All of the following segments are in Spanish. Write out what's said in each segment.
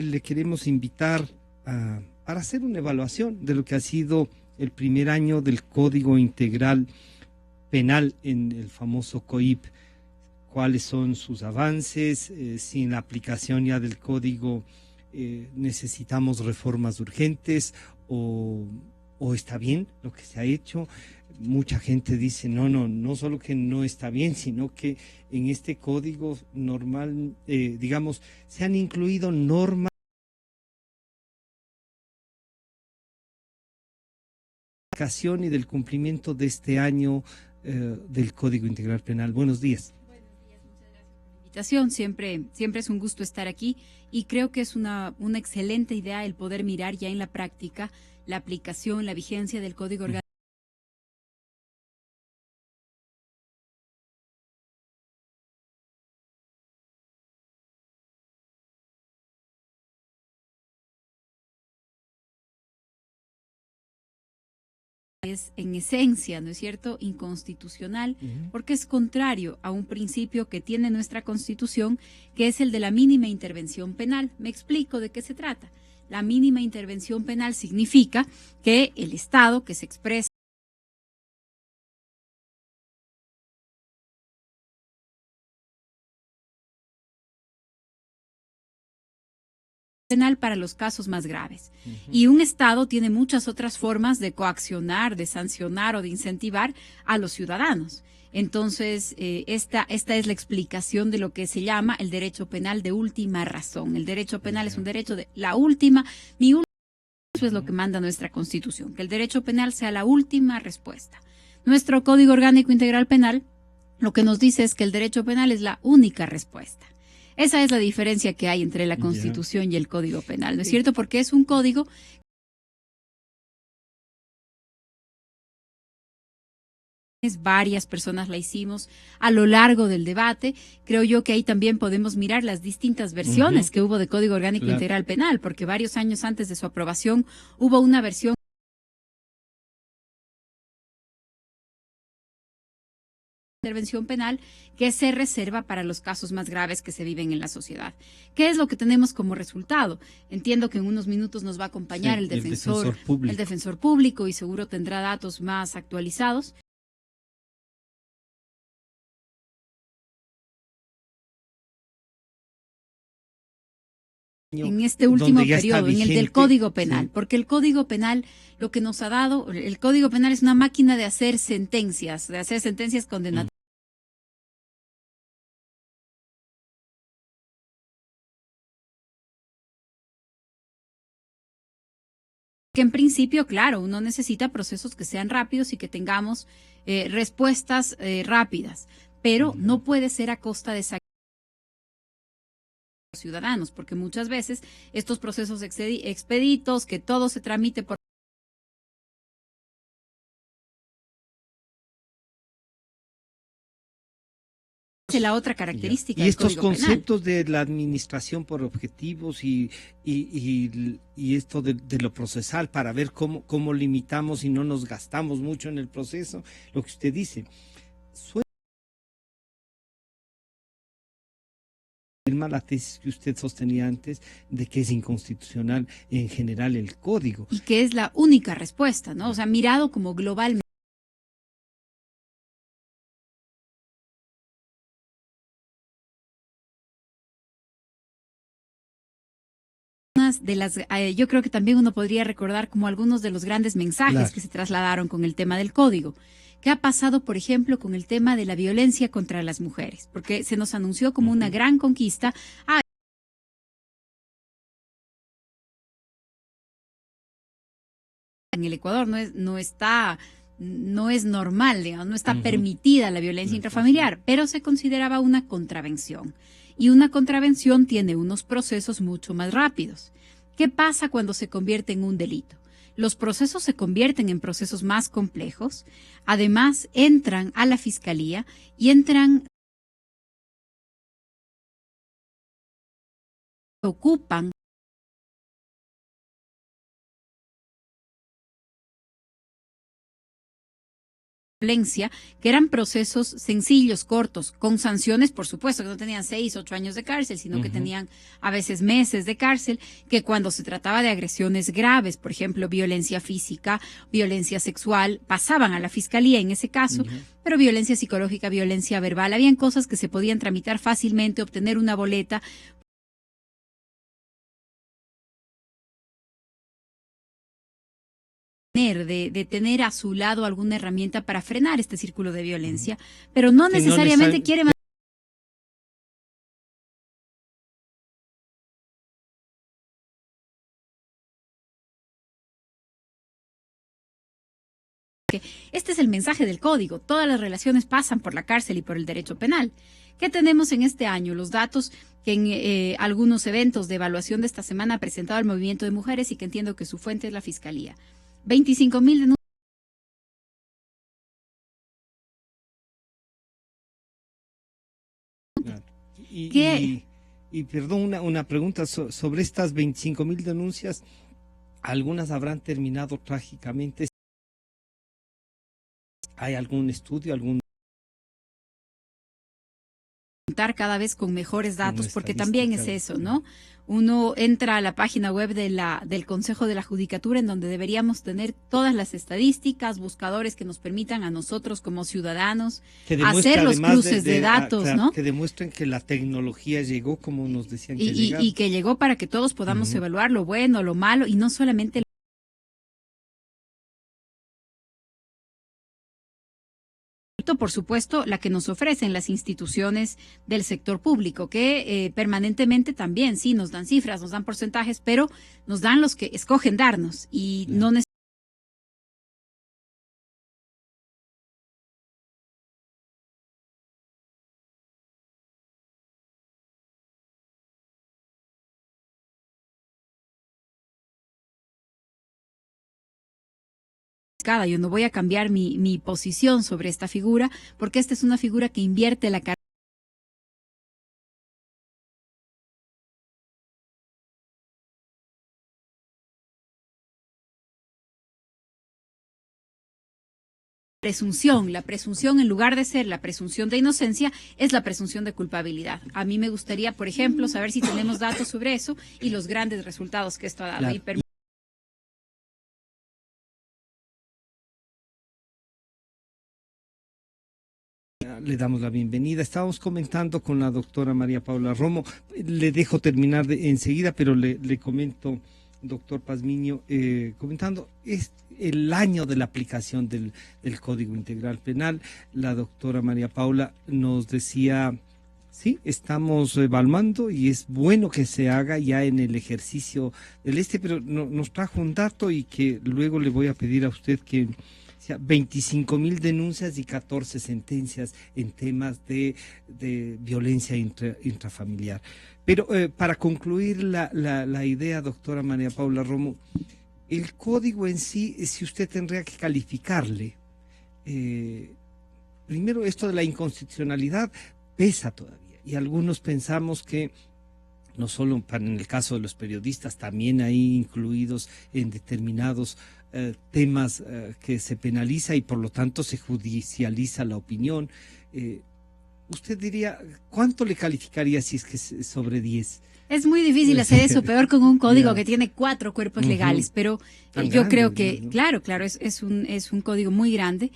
le queremos invitar para hacer una evaluación de lo que ha sido el primer año del Código Integral Penal en el famoso COIP. Cuáles son sus avances, si en la aplicación ya del código necesitamos reformas urgentes o está bien lo que se ha hecho. Mucha gente dice, no solo que no está bien, sino que en este código normal, digamos, se han incluido normas y del cumplimiento de este año del Código Integral Penal. Buenos días. Siempre es un gusto estar aquí y creo que es una excelente idea el poder mirar ya en la práctica la aplicación, la vigencia del Código Orgánico es en esencia, ¿no es cierto?, inconstitucional, porque es contrario a un principio que tiene nuestra Constitución, que es el de la mínima intervención penal. Me explico de qué se trata. La mínima intervención penal significa que el Estado que se expresa penal para los casos más graves. Y un Estado tiene muchas otras formas de coaccionar, de sancionar o de incentivar a los ciudadanos. Entonces, esta es la explicación de lo que se llama el derecho penal de última razón. El derecho penal es un derecho de la última, eso es lo que manda nuestra Constitución, que el derecho penal sea la última respuesta. Nuestro Código Orgánico Integral Penal lo que nos dice es que el derecho penal es la única respuesta. Esa es la diferencia que hay entre la Constitución y el Código Penal, ¿no es cierto? Porque es un código varias personas la hicimos a lo largo del debate. Creo yo que ahí también podemos mirar las distintas versiones que hubo de Código Orgánico Integral Penal, porque varios años antes de su aprobación hubo una versión intervención penal que se reserva para los casos más graves que se viven en la sociedad. ¿Qué es lo que tenemos como resultado? Entiendo que en unos minutos nos va a acompañar el defensor público y seguro tendrá datos más actualizados. En este último periodo, en el del Código Penal, porque el Código Penal lo que nos ha dado, el Código Penal es una máquina de hacer sentencias condenatorias. Que en principio, claro, uno necesita procesos que sean rápidos y que tengamos respuestas rápidas, pero no puede ser a costa de ciudadanos, porque muchas veces estos procesos expeditos, que todo se tramite por la otra característica. Y estos conceptos de la administración por objetivos y esto de lo procesal para ver cómo limitamos y no nos gastamos mucho en el proceso, lo que usted dice. La tesis que usted sostenía antes de que es inconstitucional en general el código. Y que es la única respuesta, ¿no? O sea, mirado como globalmente. Yo creo que también uno podría recordar como algunos de los grandes mensajes que se trasladaron con el tema del código. ¿Qué ha pasado, por ejemplo, con el tema de la violencia contra las mujeres? Porque se nos anunció como una gran conquista. En el Ecuador no es normal, digamos, no está permitida la violencia intrafamiliar, pero se consideraba una contravención. Y una contravención tiene unos procesos mucho más rápidos. ¿Qué pasa cuando se convierte en un delito? Los procesos se convierten en procesos más complejos, además entran a la fiscalía y ocupan violencia, que eran procesos sencillos, cortos, con sanciones, por supuesto, que no tenían 6, 8 años de cárcel, sino que tenían a veces meses de cárcel, que cuando se trataba de agresiones graves, por ejemplo, violencia física, violencia sexual, pasaban a la fiscalía en ese caso, pero violencia psicológica, violencia verbal, habían cosas que se podían tramitar fácilmente, obtener una boleta. De tener a su lado alguna herramienta para frenar este círculo de violencia, pero no necesariamente quiere Este es el mensaje del código. Todas las relaciones pasan por la cárcel y por el derecho penal. ¿Qué tenemos en este año? Los datos que en algunos eventos de evaluación de esta semana ha presentado el Movimiento de Mujeres y que entiendo que su fuente es la Fiscalía. 25,000 denuncias. Y perdón, una pregunta sobre estas 25,000 denuncias. Algunas habrán terminado trágicamente. ¿Hay algún estudio, algún cada vez con mejores datos, porque también es eso, ¿no? Uno entra a la página web del Consejo de la Judicatura, en donde deberíamos tener todas las estadísticas, buscadores que nos permitan a nosotros como ciudadanos hacer los cruces de datos, claro, ¿no? Que demuestren que la tecnología llegó como nos decían que llegaba. Y que llegó para que todos podamos evaluar lo bueno, lo malo, y no solamente por supuesto, la que nos ofrecen las instituciones del sector público, que permanentemente también, sí, nos dan cifras, nos dan porcentajes, pero nos dan los que escogen darnos y no necesariamente. Yo no voy a cambiar mi posición sobre esta figura, porque esta es una figura que invierte la presunción. La presunción, en lugar de ser la presunción de inocencia, es la presunción de culpabilidad. A mí me gustaría, por ejemplo, saber si tenemos datos sobre eso y los grandes resultados que esto ha dado. Le damos la bienvenida. Estábamos comentando con la doctora María Paula Romo. Le dejo terminar enseguida, pero le comento, doctor Pazmiño, comentando, es el año de la aplicación del Código Integral Penal. La doctora María Paula nos decía, sí, estamos evaluando y es bueno que se haga ya en el ejercicio del pero nos trajo un dato y que luego le voy a pedir a usted que... 25,000 denuncias y 14 sentencias en temas de violencia intrafamiliar. Pero para concluir la idea, doctora María Paula Romo, el código en sí, si usted tendría que calificarle, primero esto de la inconstitucionalidad pesa todavía y algunos pensamos que no solo en el caso de los periodistas, también ahí incluidos en determinados temas que se penaliza y por lo tanto se judicializa la opinión. Usted diría, ¿cuánto le calificaría si es que es sobre 10? Es muy difícil hacer eso, peor con un código que tiene 4 cuerpos legales, pero yo creo que, ¿no? Claro, es un código muy grande.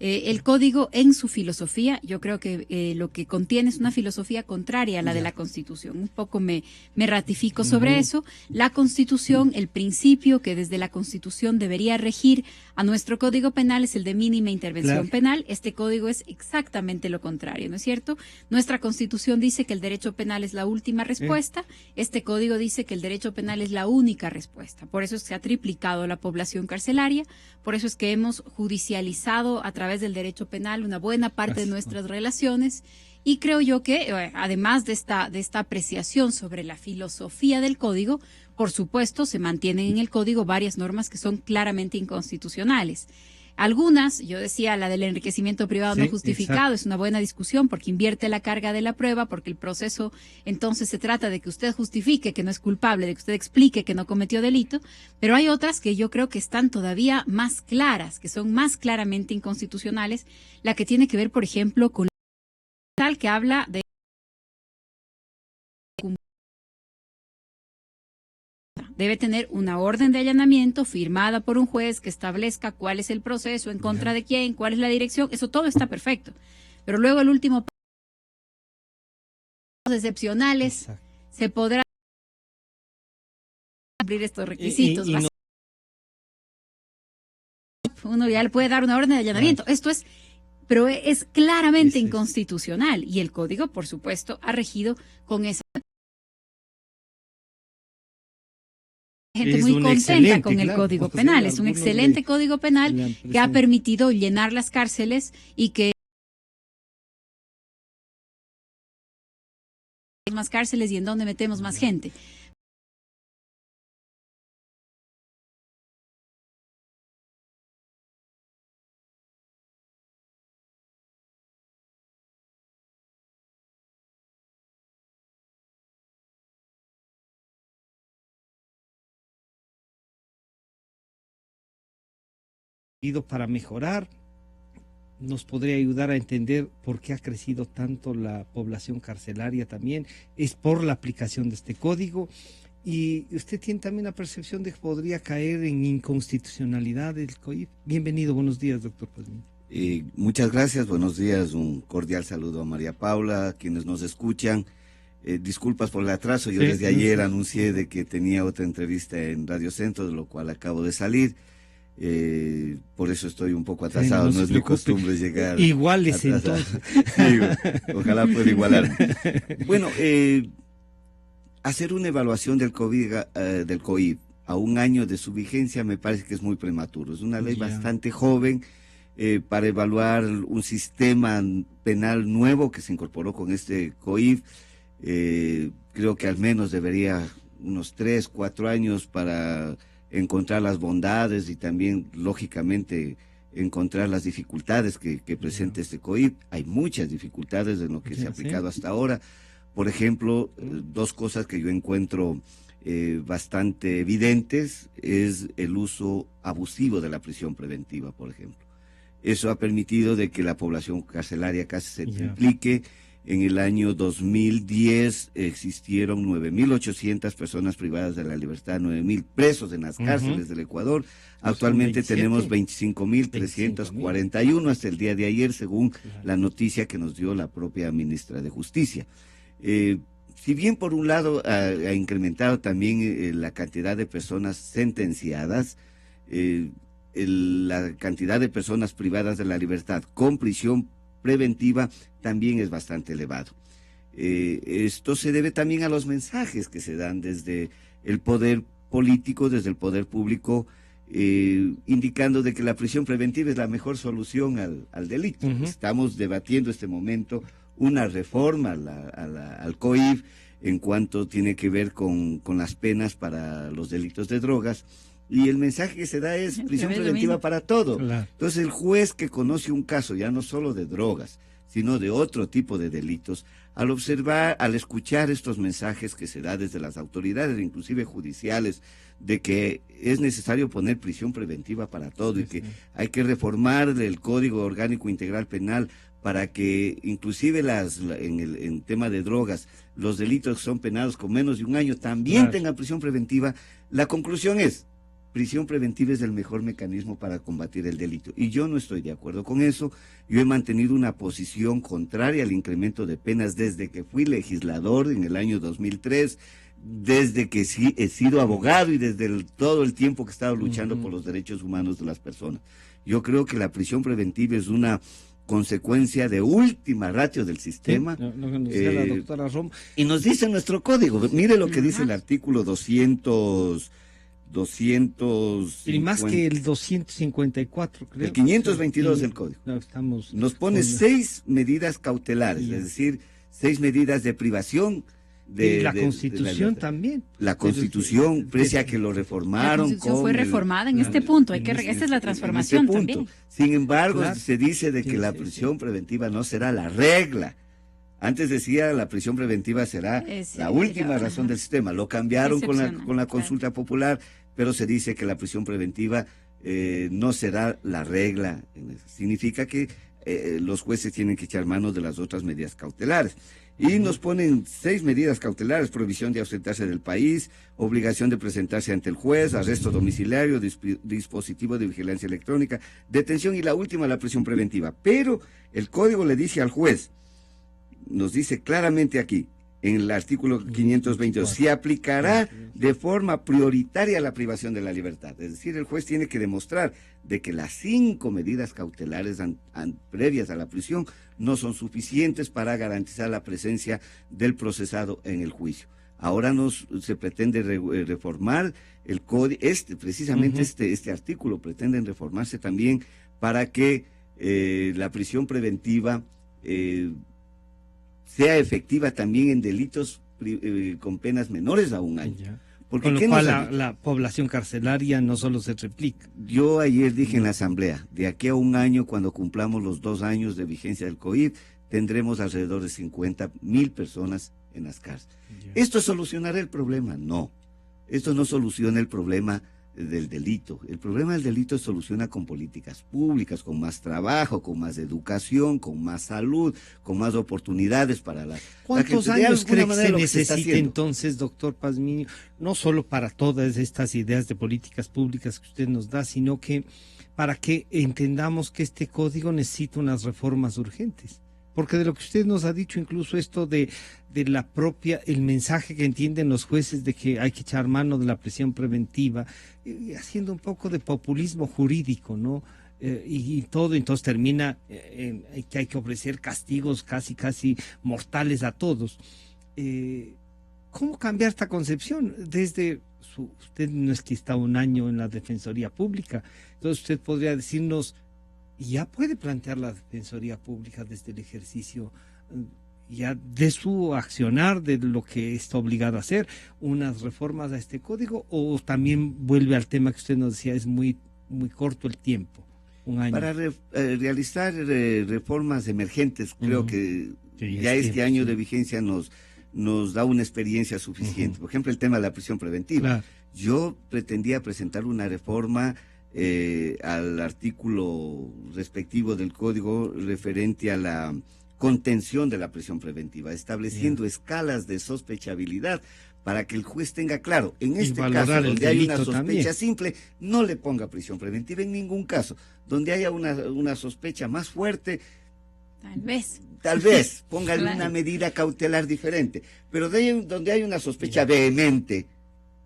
El código en su filosofía, yo creo que lo que contiene es una filosofía contraria a la de la Constitución. Un poco me ratifico sobre eso. La Constitución, el principio que desde la Constitución debería regir a nuestro Código Penal es el de mínima intervención penal. Este código es exactamente lo contrario, ¿no es cierto? Nuestra Constitución dice que el derecho penal es la última respuesta. Este código dice que el derecho penal es la única respuesta. Por eso es que se ha triplicado la población carcelaria. Por eso es que hemos judicializado a través del derecho penal una buena parte de nuestras relaciones, y creo yo que además de esta apreciación sobre la filosofía del código, por supuesto se mantienen en el código varias normas que son claramente inconstitucionales. Algunas, yo decía, la del enriquecimiento privado no justificado, exacto, es una buena discusión porque invierte la carga de la prueba, porque el proceso entonces se trata de que usted justifique que no es culpable, de que usted explique que no cometió delito, pero hay otras que yo creo que están todavía más claras, que son más claramente inconstitucionales, la que tiene que ver, por ejemplo, con tal que habla de debe tener una orden de allanamiento firmada por un juez que establezca cuál es el proceso, en contra de quién, cuál es la dirección, eso todo está perfecto. Pero luego el último excepcionales, exacto, se podrá cumplir estos requisitos. Uno ya le puede dar una orden de allanamiento. Esto es, pero es claramente inconstitucional y el código, por supuesto, ha regido con esa gente muy contenta con el Código Penal. Es un excelente Código Penal que ha permitido llenar las cárceles y que hay más cárceles y en dónde metemos más gente. Para mejorar, nos podría ayudar a entender por qué ha crecido tanto la población carcelaria también, es por la aplicación de este código, y usted tiene también la percepción de que podría caer en inconstitucionalidad del COIP. Bienvenido, buenos días, doctor Pazmiño. Muchas gracias, buenos días, un cordial saludo a María Paula, a quienes nos escuchan. Disculpas por el atraso, yo desde ayer anuncié de que tenía otra entrevista en Radio Centro, de lo cual acabo de salir. Por eso estoy un poco atrasado, no es mi costumbre llegar iguales entonces. Ojalá pueda igualar. Bueno, hacer una evaluación del COIP a un año de su vigencia me parece que es muy prematuro. Es una ley bastante joven para evaluar un sistema penal nuevo que se incorporó con este COIP. Creo que al menos debería unos 3, 4 años para encontrar las bondades y también, lógicamente, encontrar las dificultades que presenta este COIP. Hay muchas dificultades en lo que se ha aplicado hasta ahora. Por ejemplo, dos cosas que yo encuentro bastante evidentes es el uso abusivo de la prisión preventiva, por ejemplo. Eso ha permitido de que la población carcelaria casi se triplique. En el año 2010 existieron 9.800 personas privadas de la libertad, 9.000 presos en las cárceles del Ecuador. Actualmente tenemos 25.341 hasta el día de ayer, según la noticia que nos dio la propia ministra de Justicia. Si bien por un lado ha incrementado también la cantidad de personas sentenciadas, la cantidad de personas privadas de la libertad con prisión preventiva también es bastante elevado. Esto se debe también a los mensajes que se dan desde el poder político, desde el poder público, indicando de que la prisión preventiva es la mejor solución al delito. Estamos debatiendo en este momento una reforma al COIP en cuanto tiene que ver con las penas para los delitos de drogas. Y el mensaje que se da es prisión preventiva para todo. Entonces el juez que conoce un caso, ya no solo de drogas, sino de otro tipo de delitos, al observar, al escuchar estos mensajes que se da desde las autoridades, inclusive judiciales, de que es necesario poner prisión preventiva para todo y que hay que reformar el Código Orgánico Integral Penal para que inclusive en tema de drogas, los delitos que son penados con menos de un año también tengan prisión preventiva. La conclusión es: prisión preventiva es el mejor mecanismo para combatir el delito. Y yo no estoy de acuerdo con eso. Yo he mantenido una posición contraria al incremento de penas desde que fui legislador en el año 2003, desde que sí he sido abogado y desde todo el tiempo que he estado luchando por los derechos humanos de las personas. Yo creo que la prisión preventiva es una consecuencia de última ratio del sistema. Lo que nos decía la doctora Rom. Y nos dice nuestro código. Mire lo que dice el artículo 200... Y más que el 254, creo. El 522 del código. Nos pone 6 medidas cautelares, es decir, 6 medidas de privación y la Constitución también. La Constitución, pese a que lo reformaron. La Constitución fue reformada en este punto, esa es la transformación también. Sin embargo, se dice de que la prisión preventiva no será la regla. Antes decía la prisión preventiva será la última razón del sistema. Lo cambiaron con la consulta popular, pero se dice que la prisión preventiva no será la regla. Significa que los jueces tienen que echar mano de las otras medidas cautelares. Y nos ponen 6 medidas cautelares: prohibición de ausentarse del país, obligación de presentarse ante el juez, arresto domiciliario, dispositivo de vigilancia electrónica, detención y la última, la prisión preventiva. Pero el código le dice al juez, nos dice claramente aquí, en el artículo 522, se aplicará de forma prioritaria la privación de la libertad. Es decir, el juez tiene que demostrar de que las 5 medidas cautelares previas a la prisión no son suficientes para garantizar la presencia del procesado en el juicio. Ahora se pretende reformar el código, precisamente este artículo pretenden reformarse también para que la prisión preventiva sea efectiva también en delitos con penas menores a 1 año. Porque con lo cual la población carcelaria no solo se triplica. Yo ayer dije en la asamblea, de aquí a 1 año, cuando cumplamos los 2 años de vigencia del COVID, tendremos alrededor de 50,000 personas en las cárceles. ¿Esto solucionará el problema? No. Esto no soluciona el problema del delito. El problema del delito se soluciona con políticas públicas, con más trabajo, con más educación, con más salud, con más oportunidades para la... ¿Cuántos años cree que se necesita entonces, doctor Pazmiño, no solo para todas estas ideas de políticas públicas que usted nos da, sino que para que entendamos que este código necesita unas reformas urgentes? Porque de lo que usted nos ha dicho, incluso esto de la propia, el mensaje que entienden los jueces de que hay que echar mano de la prisión preventiva, haciendo un poco de populismo jurídico, ¿no? Y todo, entonces termina que hay que ofrecer castigos casi mortales a todos. ¿Cómo cambiar esta concepción? Usted no es que está 1 año en la Defensoría Pública, entonces usted podría decirnos, ya puede plantear la Defensoría Pública desde el ejercicio ya de su accionar, de lo que está obligado a hacer, unas reformas a este código, o también vuelve al tema que usted nos decía, es muy corto el tiempo, 1 año. Para realizar reformas emergentes, creo que ya este año de vigencia nos da una experiencia suficiente. Por ejemplo, el tema de la prisión preventiva. Claro. Yo pretendía presentar una reforma al artículo respectivo del código referente a la contención de la prisión preventiva, estableciendo escalas de sospechabilidad para que el juez tenga claro, en este caso donde hay una sospecha simple, no le ponga prisión preventiva en ningún caso. Donde haya una sospecha más fuerte, tal vez póngale una medida cautelar diferente, pero donde hay una sospecha vehemente,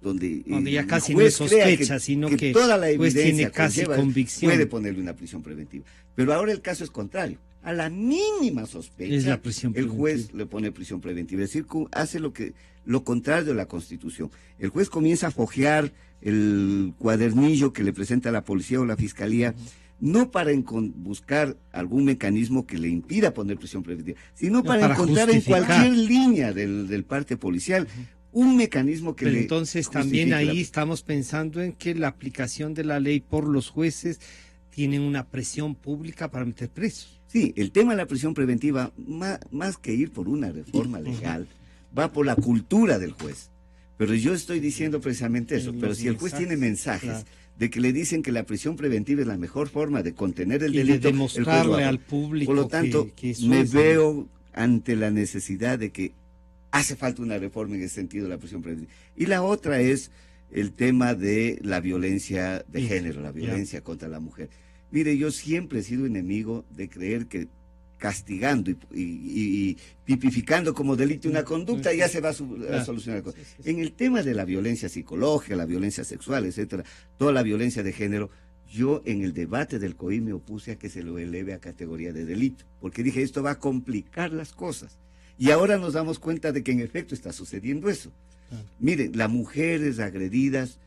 donde ya casi no es sospecha, sino que toda la pues evidencia tiene casi convicción, puede ponerle una prisión preventiva. Pero ahora el caso es contrario. A la mínima sospecha, el juez le pone prisión preventiva. Es decir, hace lo contrario de la Constitución. El juez comienza a fojear el cuadernillo que le presenta la policía o la fiscalía, no para buscar algún mecanismo que le impida poner prisión preventiva, sino para encontrar en cualquier línea del parte policial un mecanismo que Pero entonces también ahí estamos pensando en que la aplicación de la ley por los jueces tiene una presión pública para meter presos. Sí, el tema de la prisión preventiva, más que ir por una reforma legal, va por la cultura del juez. Pero yo estoy diciendo precisamente eso. Pero si el juez tiene mensajes de que le dicen que la prisión preventiva es la mejor forma de contener el delito, de demostrarle al público, por lo tanto, que me veo ante la necesidad de que hace falta una reforma en ese sentido de la prisión preventiva. Y la otra es el tema de la violencia de género, la violencia contra la mujer. Mire, yo siempre he sido enemigo de creer que castigando y tipificando como delito una conducta ya se va a solucionar la cosa. En el tema de la violencia psicológica, la violencia sexual, etcétera, toda la violencia de género, yo en el debate del COI me opuse a que se lo eleve a categoría de delito, porque dije, esto va a complicar las cosas. Y ahora nos damos cuenta de que en efecto está sucediendo eso. Miren, las mujeres agredidas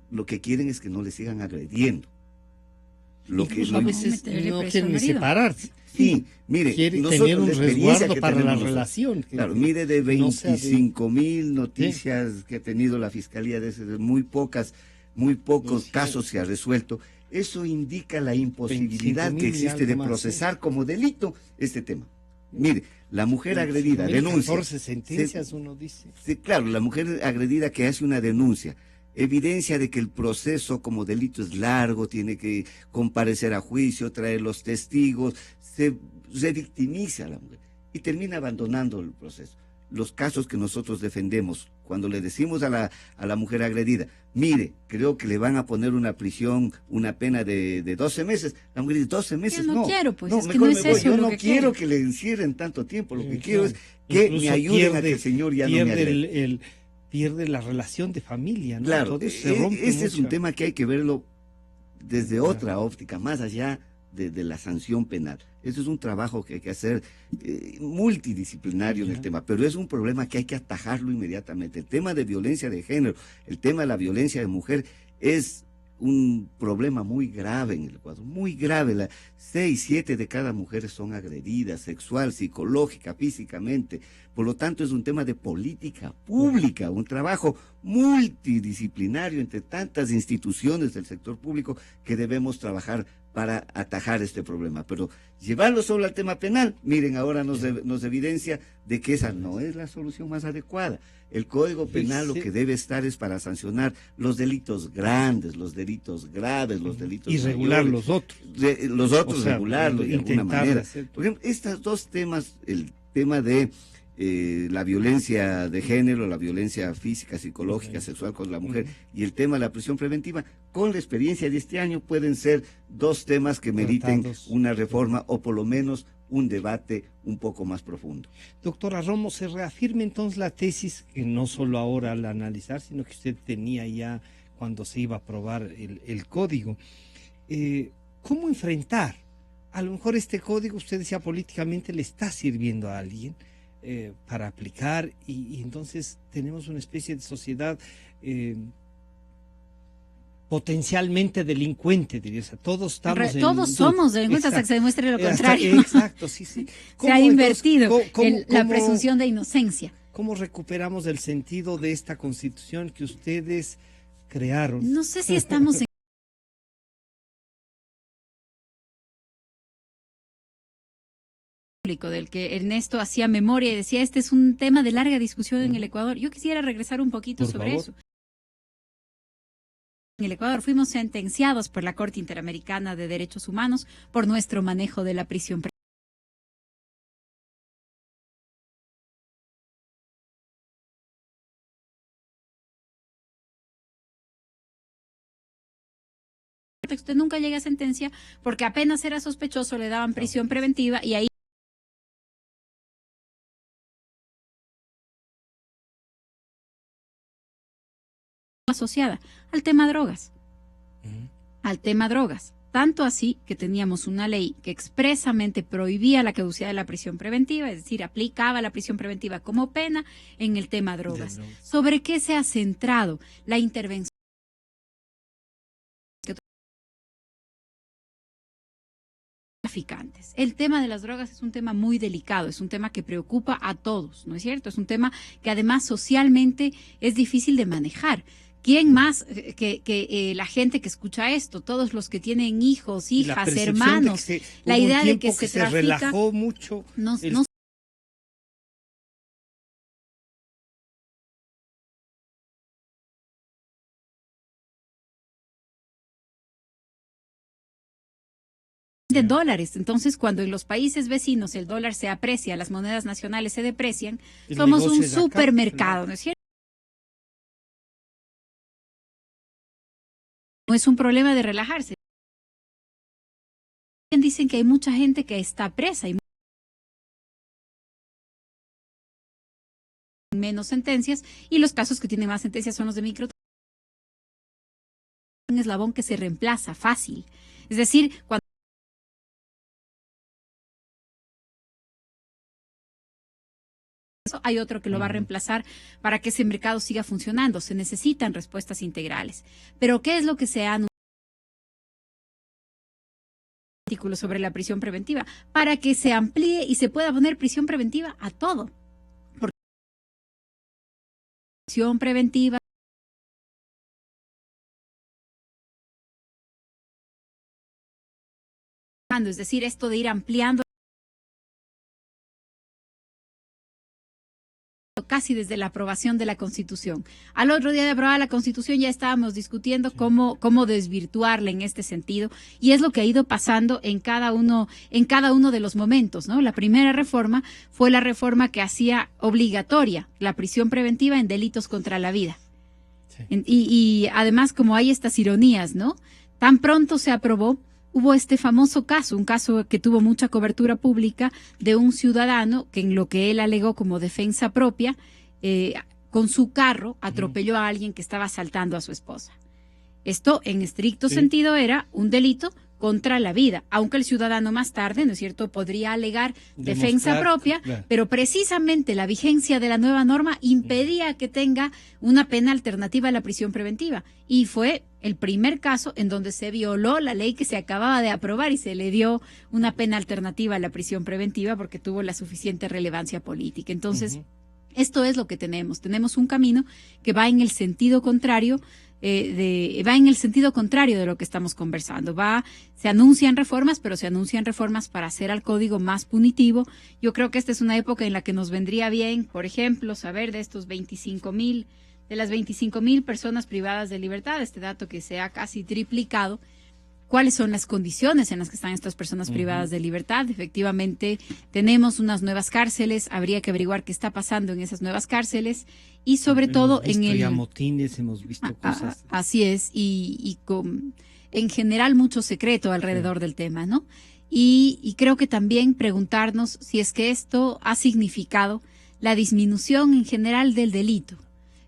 lo que quieren es que no les sigan agrediendo. Lo que Incluso a no- veces meterle no preso al quieren ni marido. separarse. Sí, mire, Quiere nosotros tener un la experiencia resguardo que para la tenemos nosotros, relación. claro, mire, de no sea de- 25.000 noticias que ha tenido la Fiscalía, de muy pocos Es casos se ha resuelto. Eso indica la imposibilidad 25.000 que y existe de algo más, procesar como delito este tema. Mire, la mujer agredida 25.014 denuncia. sentencias, uno dice. Sí, claro, la mujer agredida que hace una denuncia, evidencia de que el proceso como delito es largo, tiene que comparecer a juicio, traer los testigos, se victimiza a la mujer y termina abandonando el proceso. Los casos que nosotros defendemos, cuando le decimos a la mujer agredida, mire, creo que le van a poner una prisión, una pena de 12 meses, la mujer dice, 12 meses Yo no quiero, pues, es que mejor no me es voy. eso Yo lo no que quiero quiero. que le encierren tanto tiempo, lo que Claro. quiero es que Incluso me ayuden a que el Señor ya no me agreda. pierde la relación de familia, ¿no? Claro, Todo se rompe ese es un mucho. tema que hay que verlo desde Claro. otra óptica, más allá de la sanción penal. Eso es un trabajo que hay que hacer multidisciplinario en el tema, pero es un problema que hay que atajarlo inmediatamente. El tema de violencia de género, el tema de la violencia de mujer es un problema muy grave en el Ecuador, muy grave. 6, 7 de cada mujer son agredidas sexual, psicológica, físicamente. Por lo tanto, es un tema de política pública, un trabajo multidisciplinario entre tantas instituciones del sector público que debemos trabajar para atajar este problema. Pero llevarlo solo al tema penal, miren, ahora nos evidencia de que esa no es la solución más adecuada. El Código Penal lo que debe estar es para sancionar los delitos grandes, los delitos graves, los delitos y regular mayores. los otros. Los otros, O sea, regularlos de alguna intentar manera. hacer- Por ejemplo, estos dos temas, el tema de la violencia de género, la violencia física, psicológica, sexual contra la mujer y el tema de la prisión preventiva, con la experiencia de este año pueden ser dos temas que meriten Tratados. una reforma o por lo menos un debate un poco más profundo. Doctora Romo, se reafirma entonces la tesis que no solo ahora al analizar, sino que usted tenía ya cuando se iba a aprobar el código. ¿Cómo enfrentar? A lo mejor este código, usted decía políticamente, le está sirviendo a alguien para aplicar y entonces tenemos una especie de sociedad potencialmente delincuente, diría. O sea, todos estamos Todos somos delincuentes hasta que se demuestre lo contrario. Exacto, sí, sí. Se ha invertido la cómo- presunción de inocencia. ¿Cómo recuperamos el sentido de esta constitución que ustedes crearon? No sé si estamos en público del que Ernesto hacía memoria y decía, este es un tema de larga discusión en el Ecuador. Yo quisiera regresar un poquito Por sobre favor. eso. En el Ecuador fuimos sentenciados por la Corte Interamericana de Derechos Humanos por nuestro manejo de la prisión preventiva. Usted nunca llega a sentencia porque apenas era sospechoso le daban prisión preventiva y ahí asociada al tema drogas. Al tema drogas. Tanto así que teníamos una ley que expresamente prohibía la caducidad de la prisión preventiva, es decir, aplicaba la prisión preventiva como pena en el tema drogas. ¿Sobre qué se ha centrado la intervención? Traficantes. El tema de las drogas es un tema muy delicado, es un tema que preocupa a todos, ¿no es cierto? Es un tema que además socialmente es difícil de manejar. ¿Quién más que la gente que escucha esto? Todos los que tienen hijos, hijas, hermanos. La idea de que se trafica, relajó mucho. no de dólares. Entonces, cuando en los países vecinos el dólar se aprecia, las monedas nacionales se deprecian, El somos negocio un es acá, supermercado, ¿no es cierto? No es un problema de relajarse. Dicen que hay mucha gente que está presa y menos sentencias, y los casos que tienen más sentencias son los de micro. Un eslabón que se reemplaza fácil. Es decir, cuando hay otro que lo va a reemplazar para que ese mercado siga funcionando. Se necesitan respuestas integrales. Pero ¿qué es lo que se ha anunciado? artículo sobre la prisión preventiva, para que se amplíe y se pueda poner prisión preventiva a todo. Porque prisión preventiva es decir, esto de ir ampliando casi desde la aprobación de la Constitución. Al otro día de aprobar la Constitución ya estábamos discutiendo cómo desvirtuarla en este sentido, y es lo que ha ido pasando en cada uno de los momentos, ¿no? La primera reforma fue la reforma que hacía obligatoria la prisión preventiva en delitos contra la vida. Sí. Y además, como hay estas ironías, ¿no? Tan pronto se aprobó, hubo este famoso caso, un caso que tuvo mucha cobertura pública, de un ciudadano que en lo que él alegó como defensa propia, con su carro atropelló a alguien que estaba asaltando a su esposa. Esto, en estricto sentido, era un delito contra la vida, aunque el ciudadano más tarde, ¿no es cierto?, podría alegar defensa propia, pero precisamente la vigencia de la nueva norma impedía que tenga una pena alternativa a la prisión preventiva, y fue el primer caso en donde se violó la ley que se acababa de aprobar y se le dio una pena alternativa a la prisión preventiva porque tuvo la suficiente relevancia política. Entonces, esto es lo que tenemos. Tenemos un camino que va en el sentido contrario de lo que estamos conversando. Se anuncian reformas, pero se anuncian reformas para hacer al código más punitivo. Yo creo que esta es una época en la que nos vendría bien, por ejemplo, saber de estos 25,000, de las 25,000 personas privadas de libertad, este dato que se ha casi triplicado, cuáles son las condiciones en las que están estas personas privadas de libertad. Efectivamente, tenemos unas nuevas cárceles, habría que averiguar qué está pasando en esas nuevas cárceles, y sobre todo en el... motines, hemos visto cosas. Así es, y con, en general, mucho secreto alrededor del tema, ¿no? Y creo que también preguntarnos si es que esto ha significado la disminución en general del delito.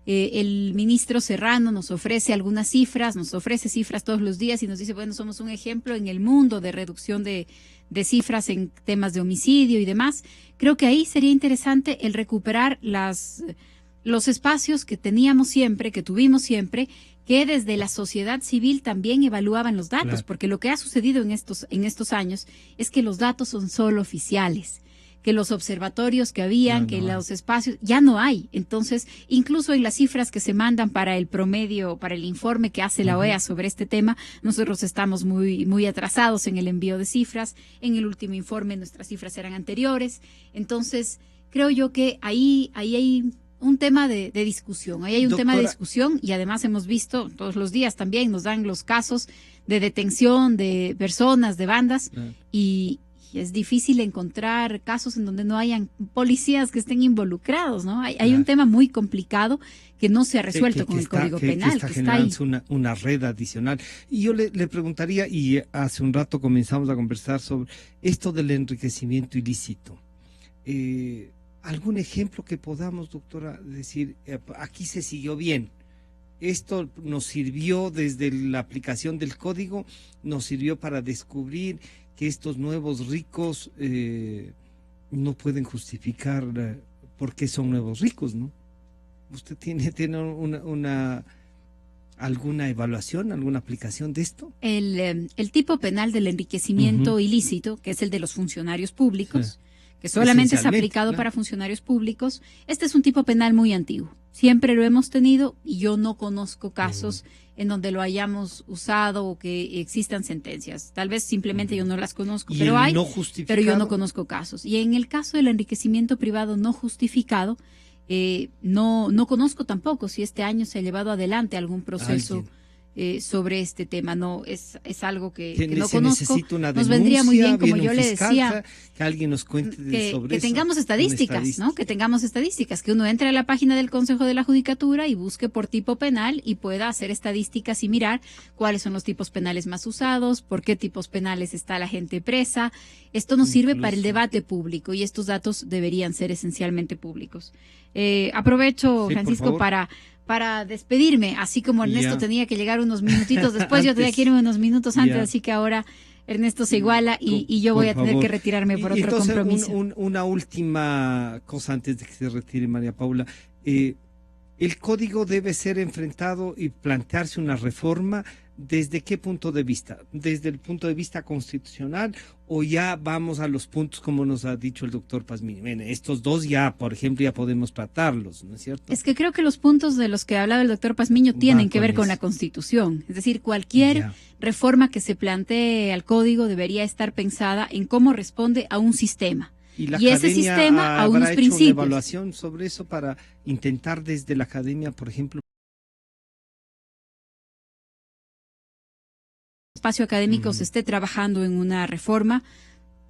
El ministro Serrano nos ofrece algunas cifras, nos ofrece cifras todos los días y nos dice, bueno, somos un ejemplo en el mundo de reducción de cifras en temas de homicidio y demás. Creo que ahí sería interesante el recuperar los espacios que teníamos siempre, que tuvimos siempre, que desde la sociedad civil también evaluaban los datos, porque lo que ha sucedido en estos años es que los datos son solo oficiales, que los observatorios que habían, los espacios, ya no hay. Entonces, incluso en las cifras que se mandan para el promedio, para el informe que hace la OEA sobre este tema, nosotros estamos muy atrasados en el envío de cifras. En el último informe nuestras cifras eran anteriores. Entonces, creo yo que ahí hay un tema de discusión. Ahí hay un tema de discusión, y además hemos visto todos los días también, nos dan los casos de detención de personas, de bandas, y es difícil encontrar casos en donde no hayan policías que estén involucrados, ¿no? Hay un tema muy complicado que no se ha resuelto con el Código Penal. Que está generando una red adicional. Y yo le preguntaría, y hace un rato comenzamos a conversar sobre esto del enriquecimiento ilícito. ¿Algún ejemplo que podamos, doctora, decir, aquí se siguió bien? Esto nos sirvió desde la aplicación del código, nos sirvió para descubrir que estos nuevos ricos no pueden justificar por qué son nuevos ricos, ¿no? ¿Usted tiene alguna evaluación, alguna aplicación de esto? El tipo penal del enriquecimiento ilícito, que es el de los funcionarios públicos, que solamente es aplicado para funcionarios públicos, este es un tipo penal muy antiguo. Siempre lo hemos tenido y yo no conozco casos en donde lo hayamos usado o que existan sentencias. Tal vez simplemente yo no las conozco, pero hay, pero yo no conozco casos. Y en el caso del enriquecimiento privado no justificado, no conozco tampoco si este año se ha llevado adelante algún proceso sobre este tema. No es algo que no conozco. Nos vendría muy bien, como yo le decía, que alguien nos cuente sobre que eso, tengamos estadísticas, ¿no? Que tengamos estadísticas, que uno entre a la página del Consejo de la Judicatura y busque por tipo penal y pueda hacer estadísticas y mirar cuáles son los tipos penales más usados, por qué tipos penales está la gente presa. Esto nos sirve para el debate público y estos datos deberían ser esencialmente públicos. Aprovecho, Francisco, para despedirme, así como Ernesto tenía que llegar unos minutitos después, yo tenía que irme unos minutos antes, así que ahora Ernesto se iguala y yo voy a tener que retirarme por otro compromiso. Una última cosa antes de que se retire María Paula. El código debe ser enfrentado y plantearse una reforma ¿desde qué punto de vista? ¿Desde el punto de vista constitucional o ya vamos a los puntos como nos ha dicho el doctor Pazmiño? Bueno, estos dos ya, por ejemplo, ya podemos tratarlos, ¿no es cierto? Es que creo que los puntos de los que hablaba el doctor Pazmiño tienen que ver con la Constitución. Es decir, cualquier reforma que se plantee al código debería estar pensada en cómo responde a un sistema. Y ese sistema a unos principios. ¿Una evaluación sobre eso para intentar desde la academia, por ejemplo? Espacio académico se esté trabajando en una reforma.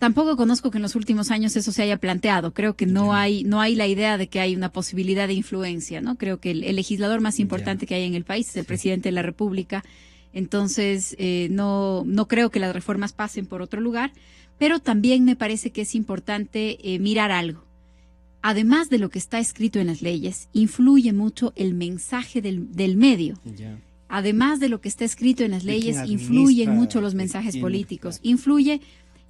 Tampoco conozco que en los últimos años eso se haya planteado. Creo que no hay la idea de que hay una posibilidad de influencia, ¿no? Creo que el legislador más importante que hay en el país es el presidente de la República. Entonces, no creo que las reformas pasen por otro lugar, pero también me parece que es importante mirar algo. Además de lo que está escrito en las leyes, influye mucho el mensaje del medio. Además de lo que está escrito en las leyes, influyen mucho los mensajes políticos. Influye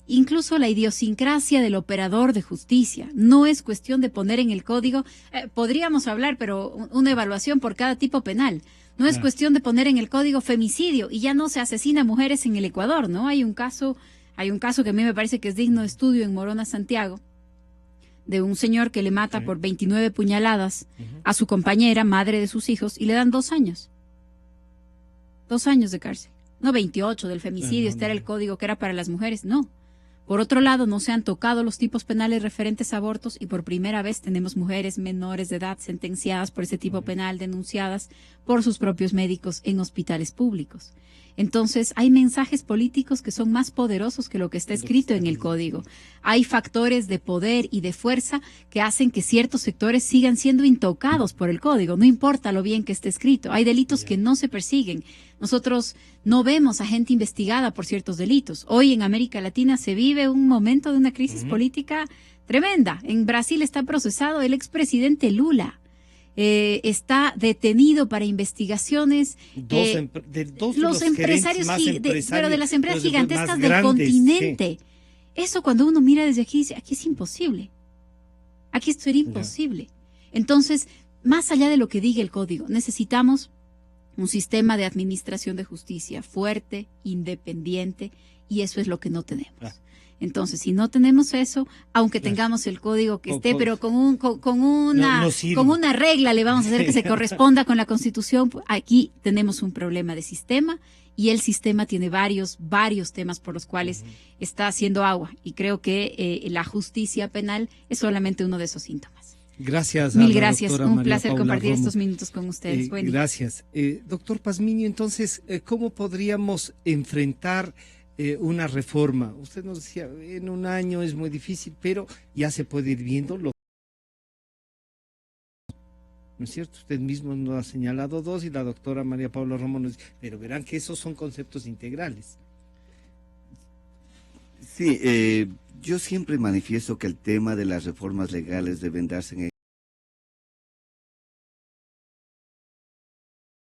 incluso la idiosincrasia del operador de justicia. No es cuestión de poner en el código, podríamos hablar, pero una evaluación por cada tipo penal. No es cuestión de poner en el código femicidio y ya no se asesina a mujeres en el Ecuador, ¿no? Hay un caso que a mí me parece que es digno de estudio en Morona, Santiago, de un señor que le mata por 29 puñaladas a su compañera, madre de sus hijos, y le dan 2 años. 2 años de cárcel. No 28 del femicidio, este era el código que era para las mujeres, no. Por otro lado, no se han tocado los tipos penales referentes a abortos y por primera vez tenemos mujeres menores de edad sentenciadas por ese tipo penal, denunciadas por sus propios médicos en hospitales públicos. Entonces, hay mensajes políticos que son más poderosos que lo que está escrito en el código. Hay factores de poder y de fuerza que hacen que ciertos sectores sigan siendo intocados por el código, no importa lo bien que esté escrito. Hay delitos que no se persiguen. Nosotros no vemos a gente investigada por ciertos delitos. Hoy en América Latina se vive un momento de una crisis política tremenda. En Brasil está procesado el expresidente Lula. Está detenido para investigaciones los empresarios, pero de las empresas gigantescas del continente. Eso cuando uno mira desde aquí dice, aquí es imposible. Aquí esto era imposible. Entonces, más allá de lo que diga el código, necesitamos un sistema de administración de justicia fuerte, independiente, y eso es lo que no tenemos. Entonces, si no tenemos eso, aunque tengamos el código que esté, pero con una regla le vamos a hacer que se corresponda con la Constitución, aquí tenemos un problema de sistema y el sistema tiene varios temas por los cuales está haciendo agua. Y creo que la justicia penal es solamente uno de esos síntomas. Gracias. Mil gracias. Un placer compartir estos minutos con ustedes. Gracias. Doctor Pazmiño, entonces, ¿cómo podríamos enfrentar una reforma? Usted nos decía, en un año es muy difícil, pero ya se puede ir viendo ¿no es cierto? Usted mismo nos ha señalado 2 y la doctora María Paula Romo nos dice, pero verán que esos son conceptos integrales. Sí, yo siempre manifiesto que el tema de las reformas legales deben darse en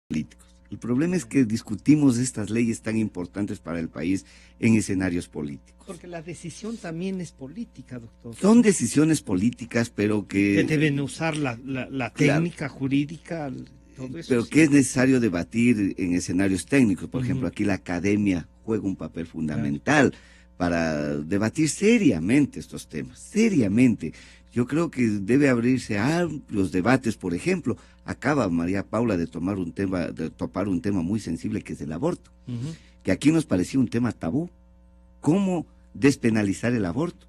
políticos. El problema es que discutimos estas leyes tan importantes para el país en escenarios políticos. Porque la decisión también es política, doctor. Son decisiones políticas, pero que deben usar la técnica jurídica, todo eso. Pero que es necesario debatir en escenarios técnicos. Por ejemplo, aquí la academia juega un papel fundamental para debatir seriamente estos temas, seriamente. Yo creo que debe abrirse amplios debates. Por ejemplo, acaba María Paula de topar un tema muy sensible, que es el aborto, que aquí nos parecía un tema tabú. ¿Cómo despenalizar el aborto?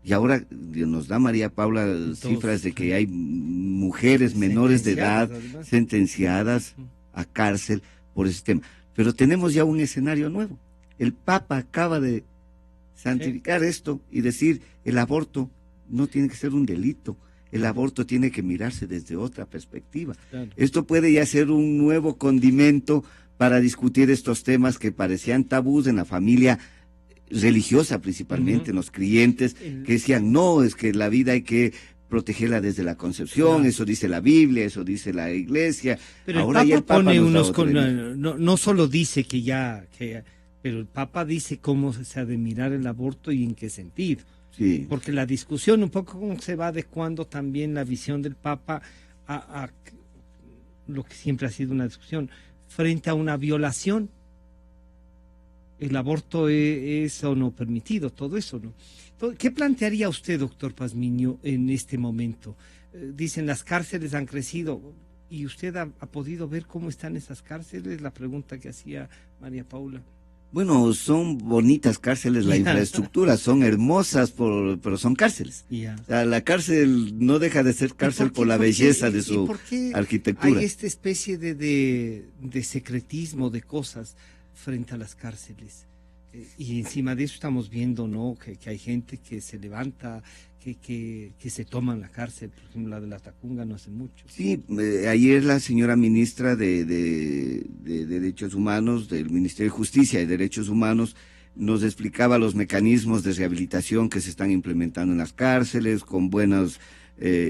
Y ahora nos da María Paula cifras de que hay mujeres menores de edad sentenciadas a cárcel por ese tema. Pero tenemos ya un escenario nuevo. El Papa acaba de santificar esto y decir, el aborto no tiene que ser un delito, el aborto tiene que mirarse desde otra perspectiva. Esto puede ya ser un nuevo condimento para discutir estos temas que parecían tabús en la familia religiosa, principalmente en los creyentes, que decían, no, es que la vida hay que protegerla desde la concepción, eso dice la Biblia, eso dice la Iglesia. Pero ahora el Papa pone unos, no solo dice pero el Papa dice cómo se ha de mirar el aborto y en qué sentido. Sí. Porque la discusión, un poco cómo se va adecuando también la visión del Papa a lo que siempre ha sido una discusión, frente a una violación el aborto es o no permitido, todo eso, ¿no? ¿Qué plantearía usted, doctor Pazmiño, en este momento? Dicen las cárceles han crecido, y usted ha podido ver cómo están esas cárceles, la pregunta que hacía María Paula. Bueno, son bonitas cárceles, la infraestructura, son hermosas, pero son cárceles. O sea, la cárcel no deja de ser cárcel por la belleza de su arquitectura. Hay esta especie de secretismo de cosas frente a las cárceles. Y encima de eso estamos viendo, ¿no?, que hay gente que se levanta, que se toma en la cárcel, por ejemplo, la de la Tacunga no hace mucho. Sí, ayer la señora ministra de Derechos Humanos, del Ministerio de Justicia y Derechos Humanos, nos explicaba los mecanismos de rehabilitación que se están implementando en las cárceles, con buenas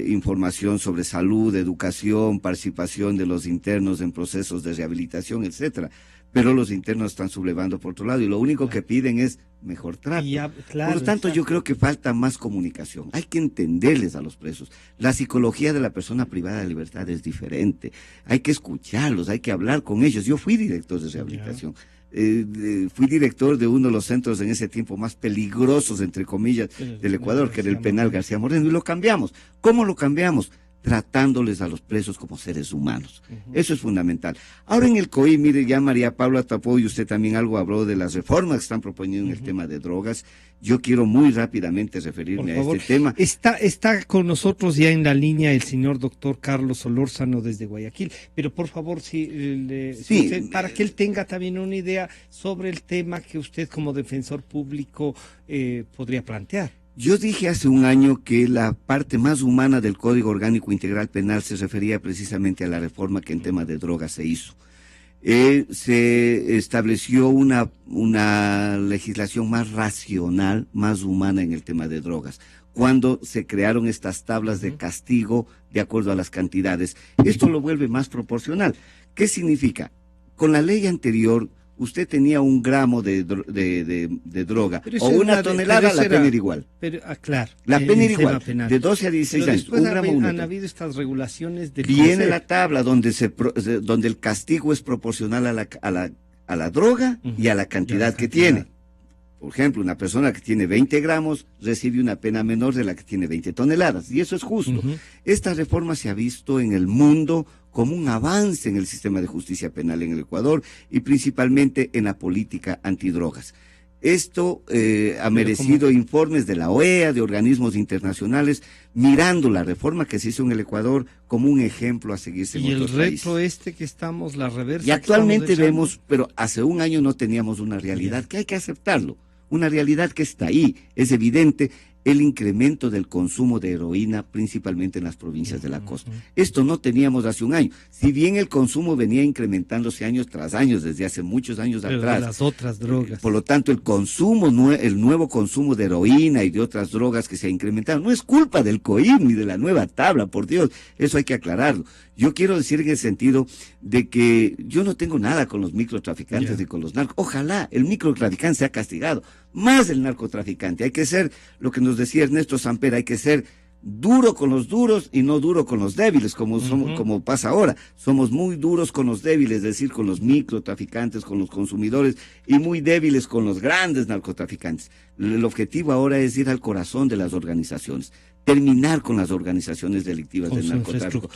información sobre salud, educación, participación de los internos en procesos de rehabilitación, etcétera. Pero los internos están sublevando por otro lado y lo único que piden es mejor trato. Por lo tanto, yo creo que falta más comunicación. Hay que entenderles a los presos. La psicología de la persona privada de libertad es diferente. Hay que escucharlos, hay que hablar con ellos. Yo fui director de rehabilitación. Fui director de uno de los centros en ese tiempo más peligrosos, entre comillas, del Ecuador, que era el penal García Moreno, y lo cambiamos. ¿Cómo lo cambiamos? Tratándoles a los presos como seres humanos. Eso es fundamental. Ahora en el COI, mire, ya María Paula tapó y usted también algo habló de las reformas que están proponiendo en el tema de drogas. Yo quiero muy rápidamente referirme a este tema. Está con nosotros ya en la línea el señor doctor Carlos Solórzano desde Guayaquil, pero por favor, para que él tenga también una idea sobre el tema que usted como defensor público podría plantear. Yo dije hace un año que la parte más humana del Código Orgánico Integral Penal se refería precisamente a la reforma que en tema de drogas se hizo. Se estableció una legislación más racional, más humana en el tema de drogas, cuando se crearon estas tablas de castigo de acuerdo a las cantidades. Esto lo vuelve más proporcional. ¿Qué significa? Con la ley anterior, usted tenía 1 gramo de droga o una tonelada, la pena era igual. Claro. La pena era igual, de 12 a 16 años. Después han habido estas regulaciones del Viene la tabla donde el castigo es proporcional a la droga y a la cantidad que tiene. Por ejemplo, una persona que tiene 20 gramos recibe una pena menor de la que tiene 20 toneladas, y eso es justo. Esta reforma se ha visto en el mundo como un avance en el sistema de justicia penal en el Ecuador y principalmente en la política antidrogas. Esto ha merecido informes de la OEA, de organismos internacionales, mirando la reforma que se hizo en el Ecuador como un ejemplo a seguirse en otros países. Y el reto que estamos, la reversa. Y actualmente vemos, pero hace un año no teníamos una realidad que hay que aceptarlo, una realidad que está ahí, es evidente, el incremento del consumo de heroína, principalmente en las provincias de la costa. Esto no teníamos hace un año. Si bien el consumo venía incrementándose años tras años, desde hace muchos años atrás. De las otras drogas. Por lo tanto, el nuevo consumo de heroína y de otras drogas que se ha incrementado, no es culpa del COIP ni de la nueva tabla, por Dios, eso hay que aclararlo. Yo quiero decir en el sentido de que yo no tengo nada con los microtraficantes ni con los narcos. Ojalá el microtraficante sea castigado, más el narcotraficante. Hay que ser, lo que nos decía Ernesto Samper, hay que ser duro con los duros y no duro con los débiles, como pasa ahora. Somos muy duros con los débiles, es decir, con los microtraficantes, con los consumidores, y muy débiles con los grandes narcotraficantes. El objetivo ahora es ir al corazón de las organizaciones, terminar con las organizaciones delictivas del narcotráfico,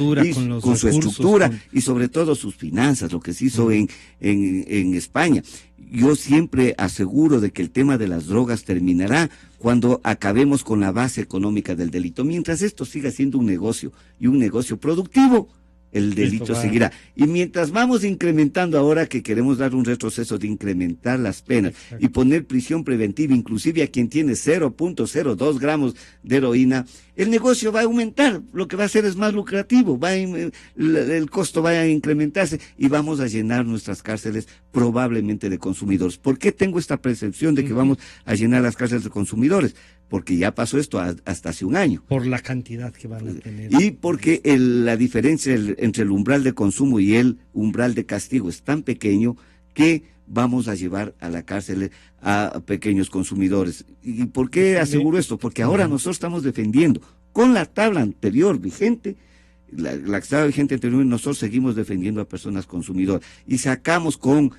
con su estructura y sobre todo sus finanzas, lo que se hizo en España. Yo siempre aseguro de que el tema de las drogas terminará cuando acabemos con la base económica del delito. Mientras esto siga siendo un negocio y un negocio productivo, el delito seguirá. Y mientras vamos incrementando, ahora que queremos dar un retroceso de incrementar las penas y poner prisión preventiva, inclusive a quien tiene 0.02 gramos de heroína, el negocio va a aumentar, lo que va a hacer es más lucrativo, el costo va a incrementarse y vamos a llenar nuestras cárceles probablemente de consumidores. ¿Por qué tengo esta percepción de que vamos a llenar las cárceles de consumidores? Porque ya pasó esto hasta hace un año. Por la cantidad que van a tener. Y porque la diferencia entre el umbral de consumo y el umbral de castigo es tan pequeño que vamos a llevar a la cárcel a pequeños consumidores. ¿Y por qué aseguro esto? Porque ahora nosotros estamos defendiendo, con la tabla anterior vigente, la que estaba vigente anteriormente, nosotros seguimos defendiendo a personas consumidoras y sacamos con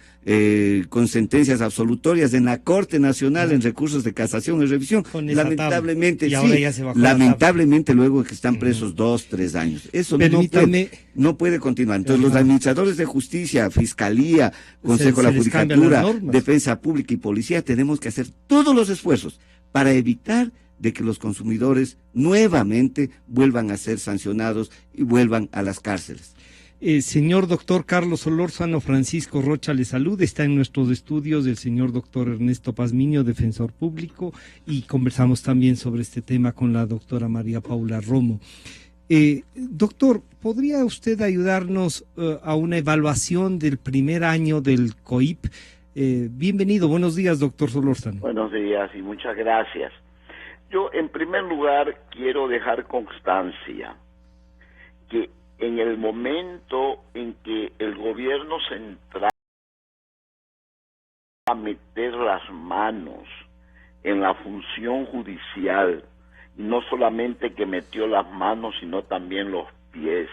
sentencias absolutorias en la Corte Nacional, en recursos de casación y revisión. Lamentablemente, sí, ahora ya se bajó lamentablemente luego que están presos 2, 3 años. Eso no puede continuar. Entonces los administradores de justicia, fiscalía, Consejo de la Judicatura, Defensa Pública y Policía tenemos que hacer todos los esfuerzos para evitar de que los consumidores nuevamente vuelvan a ser sancionados y vuelvan a las cárceles. Señor doctor Carlos Solórzano, Francisco Rocha le saluda, está en nuestros estudios el señor doctor Ernesto Pazmiño, defensor público, y conversamos también sobre este tema con la doctora María Paula Romo. Doctor, ¿podría usted ayudarnos a una evaluación del primer año del COIP? Bienvenido, buenos días, doctor Solórzano. Buenos días y muchas gracias. Yo, en primer lugar, quiero dejar constancia que en el momento en que el gobierno central va a meter las manos en la función judicial, y no solamente que metió las manos, sino también los pies,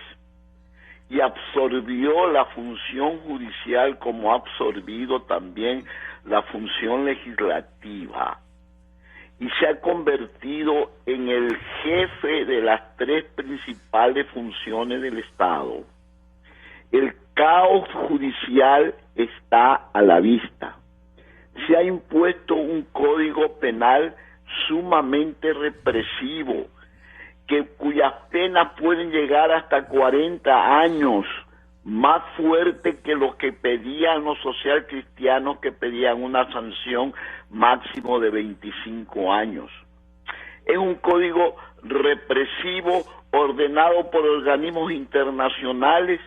y absorbió la función judicial como ha absorbido también la función legislativa, y se ha convertido en el jefe de las 3 principales funciones del Estado. El caos judicial está a la vista. Se ha impuesto un código penal sumamente represivo, cuyas penas pueden llegar hasta 40 años, más fuerte que lo que pedían los socialcristianos, que pedían una sanción máximo de 25 años. Es un código represivo ordenado por organismos internacionales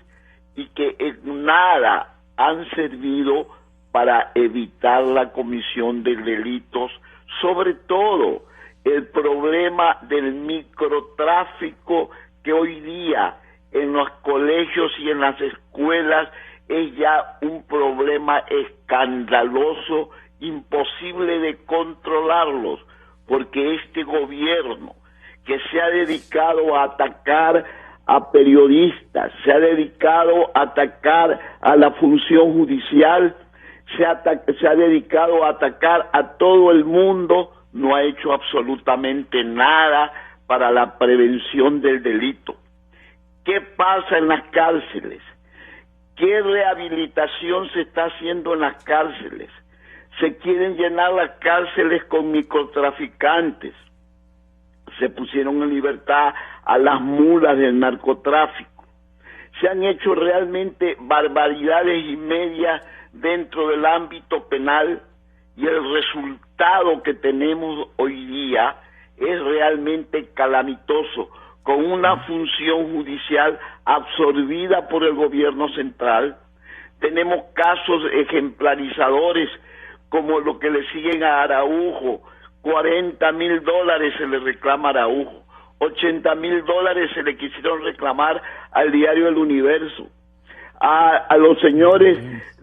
y que en nada han servido para evitar la comisión de delitos, sobre todo el problema del microtráfico, que hoy día en los colegios y en las escuelas es ya un problema escandaloso, imposible de controlarlos, porque este gobierno que se ha dedicado a atacar a periodistas, se ha dedicado a atacar a la función judicial, se ha dedicado a atacar a todo el mundo, no ha hecho absolutamente nada para la prevención del delito. ¿Qué pasa en las cárceles? ¿Qué rehabilitación se está haciendo en las cárceles? Se quieren llenar las cárceles con microtraficantes. Se pusieron en libertad a las mulas del narcotráfico. Se han hecho realmente barbaridades y medias dentro del ámbito penal, y el resultado que tenemos hoy día es realmente calamitoso, con una función judicial absorbida por el gobierno central. Tenemos casos ejemplarizadores como lo que le siguen a Araujo. $40,000 se le reclama a Araujo, $80,000 se le quisieron reclamar al diario El Universo. A los señores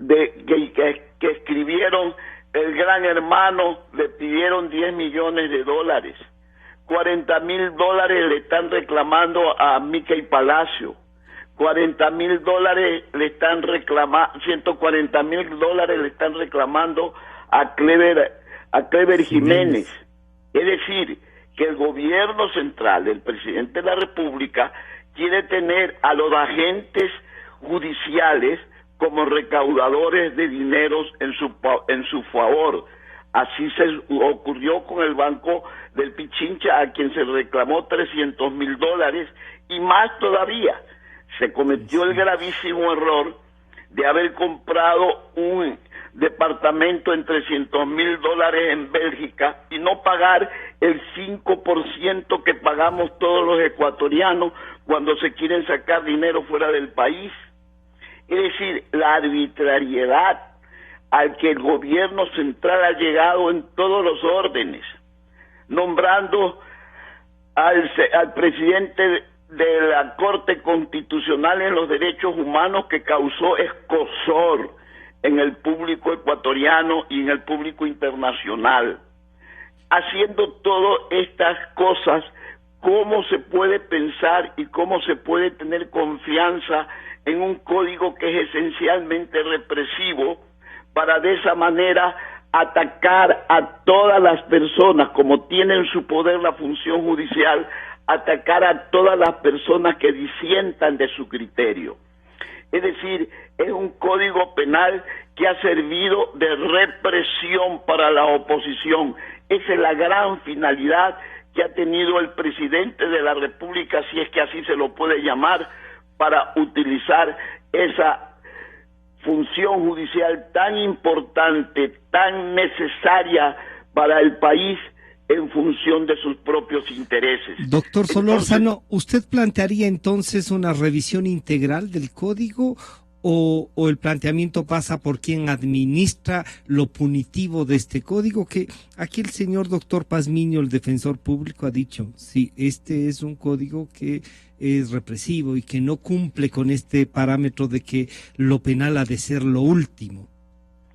que escribieron El Gran Hermano le pidieron $10 millones. $40,000 le están reclamando a Mickey Palacio. $40,000 le están reclamando, $140,000 le están reclamando a Clever Jiménez. Es decir, que el gobierno central, el presidente de la República, quiere tener a los agentes judiciales como recaudadores de dineros en su favor. Así se ocurrió con el Banco del Pichincha, a quien se reclamó $300,000, y más todavía. Se cometió el gravísimo error de haber comprado un departamento en $300,000 en Bélgica y no pagar el 5% que pagamos todos los ecuatorianos cuando se quieren sacar dinero fuera del país. Es decir, la arbitrariedad al que el gobierno central ha llegado en todos los órdenes, nombrando al presidente de la Corte Constitucional en los Derechos Humanos, que causó escozor en el público ecuatoriano y en el público internacional, haciendo todas estas cosas cómo se puede pensar y cómo se puede tener confianza en un código que es esencialmente represivo, para de esa manera atacar a todas las personas, como tiene en su poder la función judicial, atacar a todas las personas que disientan de su criterio. Es decir, es un código penal que ha servido de represión para la oposición. Esa es la gran finalidad que ha tenido el presidente de la República, si es que así se lo puede llamar, para utilizar esa función judicial tan importante, tan necesaria para el país en función de sus propios intereses. Doctor Solórzano, ¿usted plantearía entonces una revisión integral del código o el planteamiento pasa por quien administra lo punitivo de este código? Que aquí el señor doctor Pazmiño, el defensor público, ha dicho, sí, este es un código que es represivo y que no cumple con este parámetro de que lo penal ha de ser lo último.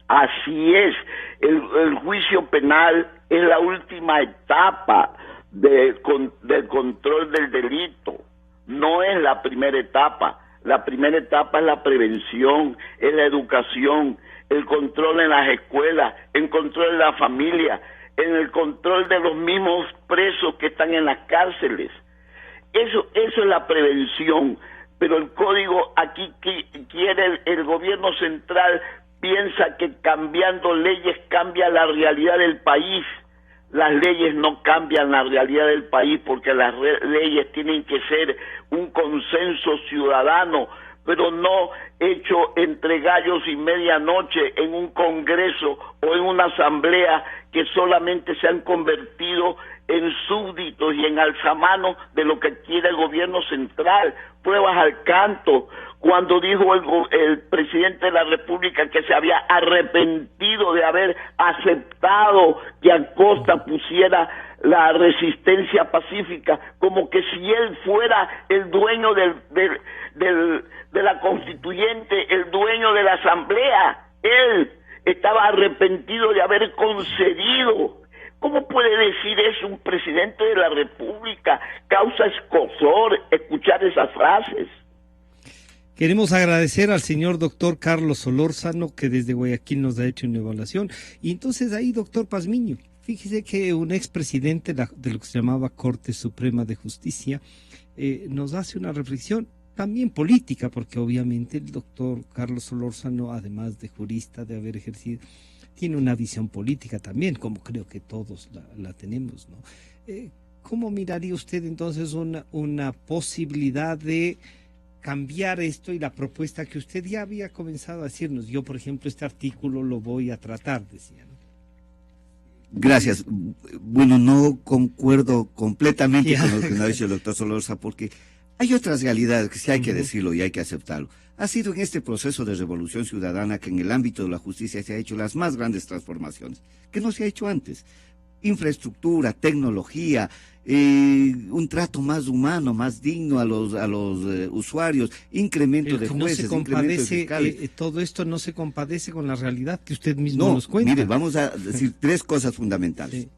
Así es, el juicio penal es la última etapa del control del delito, no es la primera etapa. La primera etapa es la prevención, es la educación, el control en las escuelas, el control de la familia, en el control de los mismos presos que están en las cárceles. Eso es la prevención, pero el código aquí quiere el gobierno central, piensa que cambiando leyes cambia la realidad del país. Las leyes no cambian la realidad del país, porque las leyes tienen que ser un consenso ciudadano, pero no hecho entre gallos y medianoche en un congreso o en una asamblea que solamente se han convertido en súbditos y en alzamanos de lo que quiere el gobierno central. Pruebas al canto, cuando dijo el presidente de la República que se había arrepentido de haber aceptado que Acosta pusiera la resistencia pacífica, como que si él fuera el dueño de la constituyente, el dueño de la asamblea. Él estaba arrepentido de haber concedido. ¿Cómo puede decir eso un presidente de la República? Causa escozor escuchar esas frases. Queremos agradecer al señor doctor Carlos Solórzano, que desde Guayaquil nos ha hecho una evaluación. Y entonces ahí, doctor Pazmiño, fíjese que un expresidente de lo que se llamaba Corte Suprema de Justicia nos hace una reflexión también política, porque obviamente el doctor Carlos Solórzano, además de jurista, de haber ejercido, tiene una visión política también, como creo que todos la tenemos, ¿no? ¿Cómo miraría usted entonces una posibilidad de cambiar esto y la propuesta que usted ya había comenzado a decirnos? Yo, por ejemplo, este artículo lo voy a tratar, decía, ¿no? Gracias. Bueno, no concuerdo completamente con lo que nos ha dicho el doctor Solórzano, porque hay otras realidades que sí hay que decirlo y hay que aceptarlo. Ha sido en este proceso de revolución ciudadana que en el ámbito de la justicia se ha hecho las más grandes transformaciones, que no se ha hecho antes. Infraestructura, tecnología, un trato más humano, más digno a los usuarios, incremento de jueces, incremento de fiscales. Todo esto no se compadece con la realidad que usted mismo nos cuenta. Mire, vamos a decir tres cosas fundamentales. Sí.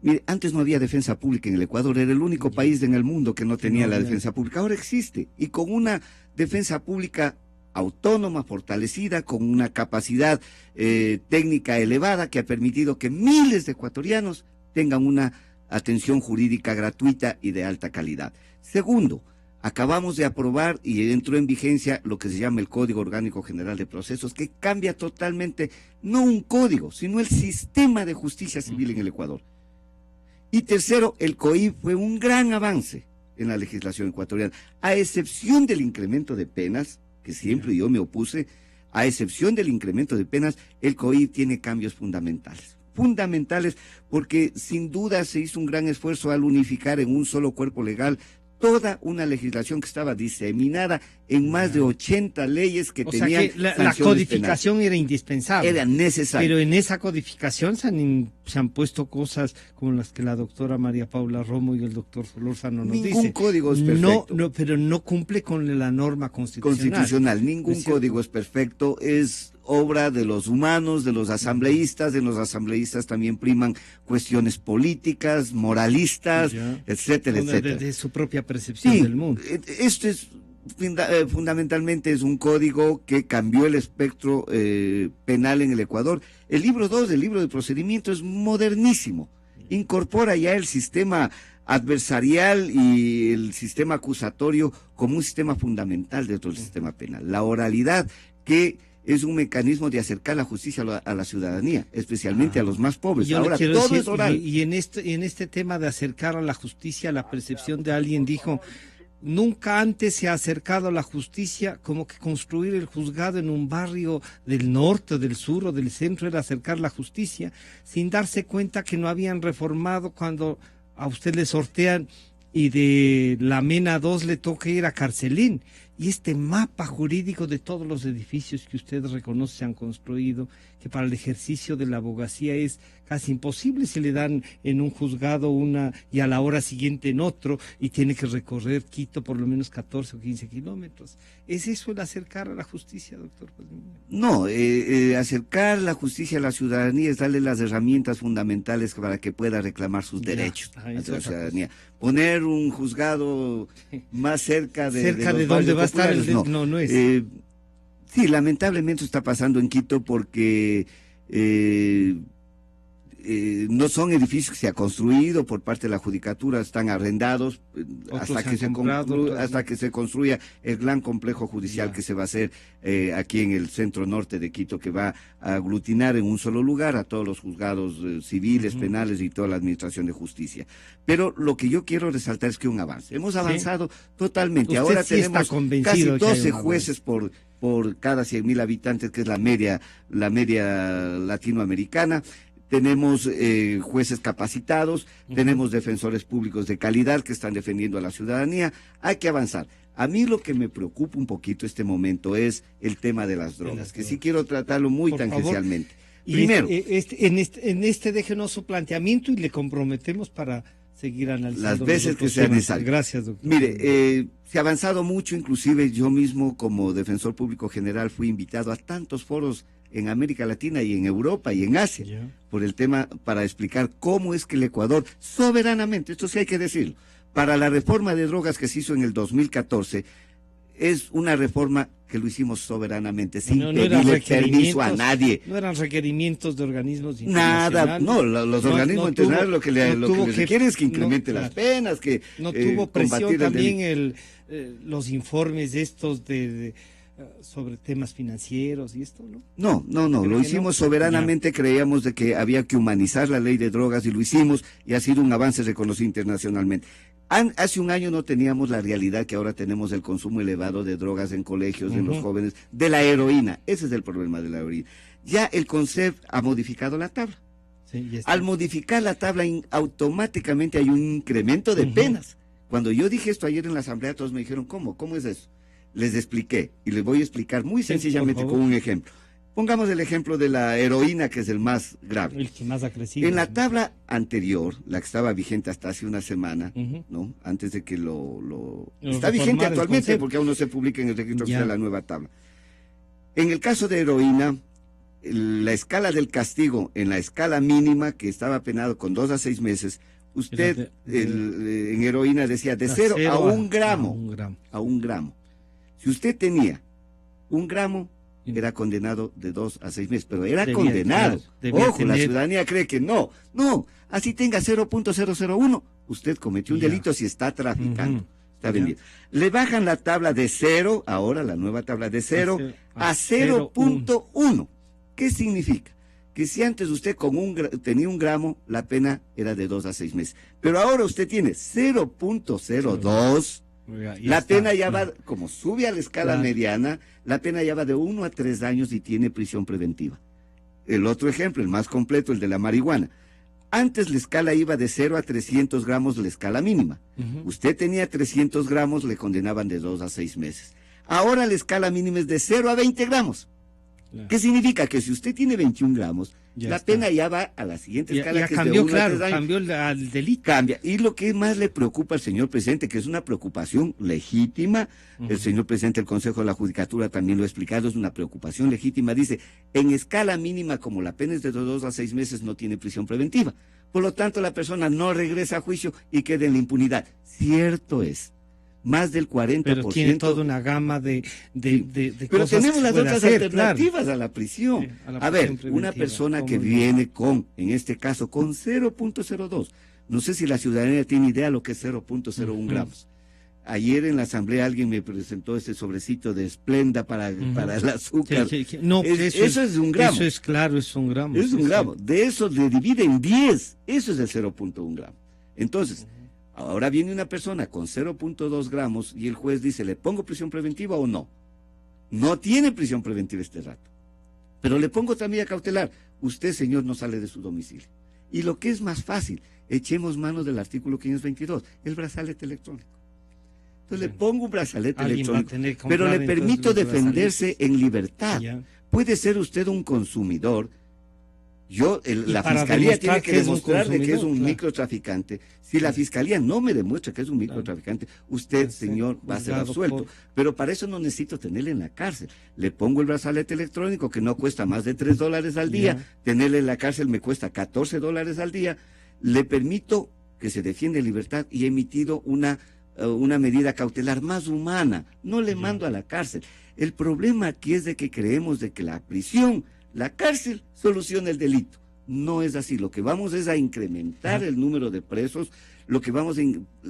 Mire, antes no había defensa pública en el Ecuador, era el único país en el mundo que no tenía la defensa pública. Ahora existe, y con una defensa pública autónoma, fortalecida, con una capacidad técnica elevada que ha permitido que miles de ecuatorianos tengan una atención jurídica gratuita y de alta calidad. Segundo, acabamos de aprobar y entró en vigencia lo que se llama el Código Orgánico General de Procesos, que cambia totalmente, no un código, sino el sistema de justicia civil en el Ecuador. Y tercero, el COIP fue un gran avance en la legislación ecuatoriana, a excepción del incremento de penas, que siempre yo me opuse, a excepción del incremento de penas, el COIP tiene cambios fundamentales. Fundamentales porque sin duda se hizo un gran esfuerzo al unificar en un solo cuerpo legal toda una legislación que estaba diseminada en más de 80 leyes que tenían sanciones penales. La codificación era indispensable. Era necesaria. Pero en esa codificación se han puesto cosas como las que la doctora María Paula Romo y el doctor Solórzano nos dicen. Ningún código es perfecto. Pero no cumple con la norma constitucional. Ningún código es perfecto. Es obra de los humanos, de los asambleístas. En los asambleístas también priman cuestiones políticas, moralistas, etcétera, etcétera. De su propia percepción del mundo. Esto es fundamentalmente es un código que cambió el espectro penal en el Ecuador. El libro 2 del libro de procedimiento es modernísimo, incorpora ya el sistema adversarial y el sistema acusatorio como un sistema fundamental dentro del sistema penal. La oralidad, que es un mecanismo de acercar la justicia a la ciudadanía, especialmente a los más pobres. Ahora todo es oral. Y en este tema de acercar a la justicia, la percepción de alguien dijo: nunca antes se ha acercado a la justicia, como que construir el juzgado en un barrio del norte, del sur o del centro era acercar la justicia, sin darse cuenta que no habían reformado cuando a usted le sortean y de la Mena 2 le toca ir a Carcelín. Y este mapa jurídico de todos los edificios que usted reconoce se han construido, que para el ejercicio de la abogacía es casi imposible, se le dan en un juzgado una y a la hora siguiente en otro, y tiene que recorrer Quito por lo menos 14 o 15 kilómetros. ¿Es eso el acercar a la justicia, doctor? No, acercar la justicia a la ciudadanía es darle las herramientas fundamentales para que pueda reclamar sus derechos a la ciudadanía. Poner un juzgado más cerca de donde va a estar no es. Sí, lamentablemente está pasando en Quito porque no son edificios que se ha construido por parte de la judicatura, están arrendados hasta que se construya el gran complejo judicial que se va a hacer aquí en el centro norte de Quito, que va a aglutinar en un solo lugar a todos los juzgados civiles, penales y toda la administración de justicia. Pero lo que yo quiero resaltar es que un avance. Hemos avanzado totalmente. Ahora tenemos casi 12 jueces por cada 100.000 habitantes, que es la media latinoamericana. Tenemos jueces capacitados, tenemos defensores públicos de calidad que están defendiendo a la ciudadanía. Hay que avanzar. A mí lo que me preocupa un poquito este momento es el tema de las drogas, que sí quiero tratarlo muy tangencialmente. Primero, en este déjenos su planteamiento y le comprometemos para seguir analizando las veces que sea necesario. Gracias, doctor. Mire, se ha avanzado mucho, inclusive yo mismo como defensor público general fui invitado a tantos foros en América Latina y en Europa y en Asia, por el tema, para explicar cómo es que el Ecuador soberanamente, esto sí hay que decirlo, para la reforma de drogas que se hizo en el 2014, es una reforma que lo hicimos soberanamente, sin pedirle permiso a nadie. No eran requerimientos de organismos internacionales. Nada, los organismos internacionales lo que les requieren es que incremente las penas, que no tuvo presión también los informes estos sobre temas financieros y esto, ¿no? No, lo hicimos soberanamente, creíamos de que había que humanizar la ley de drogas y lo hicimos, y ha sido un avance reconocido internacionalmente. Hace un año no teníamos la realidad que ahora tenemos, el consumo elevado de drogas en colegios, en los jóvenes, de la heroína. Ese es el problema de la heroína. Ya el CONCEF ha modificado la tabla. Sí, al modificar la tabla, automáticamente hay un incremento de penas. Cuando yo dije esto ayer en la asamblea, todos me dijeron, ¿cómo es eso? Les expliqué, y les voy a explicar muy sencillamente con un ejemplo. Pongamos el ejemplo de la heroína, que es el más grave. El que más ha crecido. En la tabla anterior, la que estaba vigente hasta hace una semana, ¿no? Antes de que está vigente actualmente, porque aún no se publica en el registro oficial la nueva tabla. En el caso de heroína, la escala del castigo, en la escala mínima, que estaba penado con 2 a 6 meses, usted en heroína decía de 0 a 1 gramo. A 1 gramo. Si usted tenía 1 gramo, era condenado de 2 a 6 meses, pero era condenado. Ojo, la ciudadanía cree que no, así tenga 0.001, usted cometió un delito si está traficando. Está vendiendo. Le bajan la tabla de 0, ahora la nueva tabla de 0 a 0.1. ¿Qué significa? Que si antes usted tenía 1 gramo, la pena era de 2 a 6 meses. Pero ahora usted tiene 0.02, la pena ya va, como sube a la escala mediana, la pena ya va de 1 a 3 años y tiene prisión preventiva. El otro ejemplo, el más completo, el de la marihuana. Antes la escala iba de 0 a 300 gramos, la escala mínima. Usted tenía 300 gramos, le condenaban de 2 a 6 meses. Ahora la escala mínima es de 0 a 20 gramos. Claro. ¿Qué significa? Que si usted tiene 21 gramos, Ya la está. pena ya va a la siguiente escala, Ya que cambió, es de 1 a 3 años. cambió al delito. Cambia. Y lo que más le preocupa al señor presidente, que es una preocupación legítima, el señor presidente del Consejo de la Judicatura también lo ha explicado, es una preocupación legítima, dice, en escala mínima, como la pena es de 2 a 6 meses, no tiene prisión preventiva. Por lo tanto, la persona no regresa a juicio y queda en la impunidad. Cierto es. Más del 40%. Pero tiene toda una gama de Pero cosas tenemos que las puede otras hacer, alternativas a la prisión. Sí, a la a ver, prisión una preventiva, persona que ¿cómo no? viene con, en este caso, con 0.02. No sé si la ciudadanía tiene idea de lo que es 0.01 gramos. Ayer en la asamblea alguien me presentó ese sobrecito de Splenda para el azúcar. No, Eso es un gramo. Eso es claro, es un gramo. Es un gramo. De eso le divide en 10. Eso es el 0.1 gramo. Entonces, ahora viene una persona con 0.2 gramos y el juez dice, ¿le pongo prisión preventiva o no? No tiene prisión preventiva este rato. Pero le pongo también a cautelar. Usted, señor, no sale de su domicilio. Y lo que es más fácil, echemos mano del artículo 522, el brazalete electrónico. Entonces le pongo un brazalete electrónico, pero le permito defenderse en libertad. Ya. Puede ser usted un consumidor. La para fiscalía tiene que demostrar que es un demostrar de que es un consumidor, microtraficante. Si la fiscalía no me demuestra que es un microtraficante, usted, señor, va a ser absuelto. Pero para eso no necesito tenerle en la cárcel. Le pongo el brazalete electrónico que no cuesta más de $3 al día. Ya. Tenerle en la cárcel me cuesta $14 al día. Le permito que se defienda en libertad y he emitido una medida cautelar más humana. No le mando a la cárcel. El problema aquí es de que creemos de que la prisión, la cárcel, soluciona el delito. No es así. Lo que vamos es a incrementar el número de presos. Lo que vamos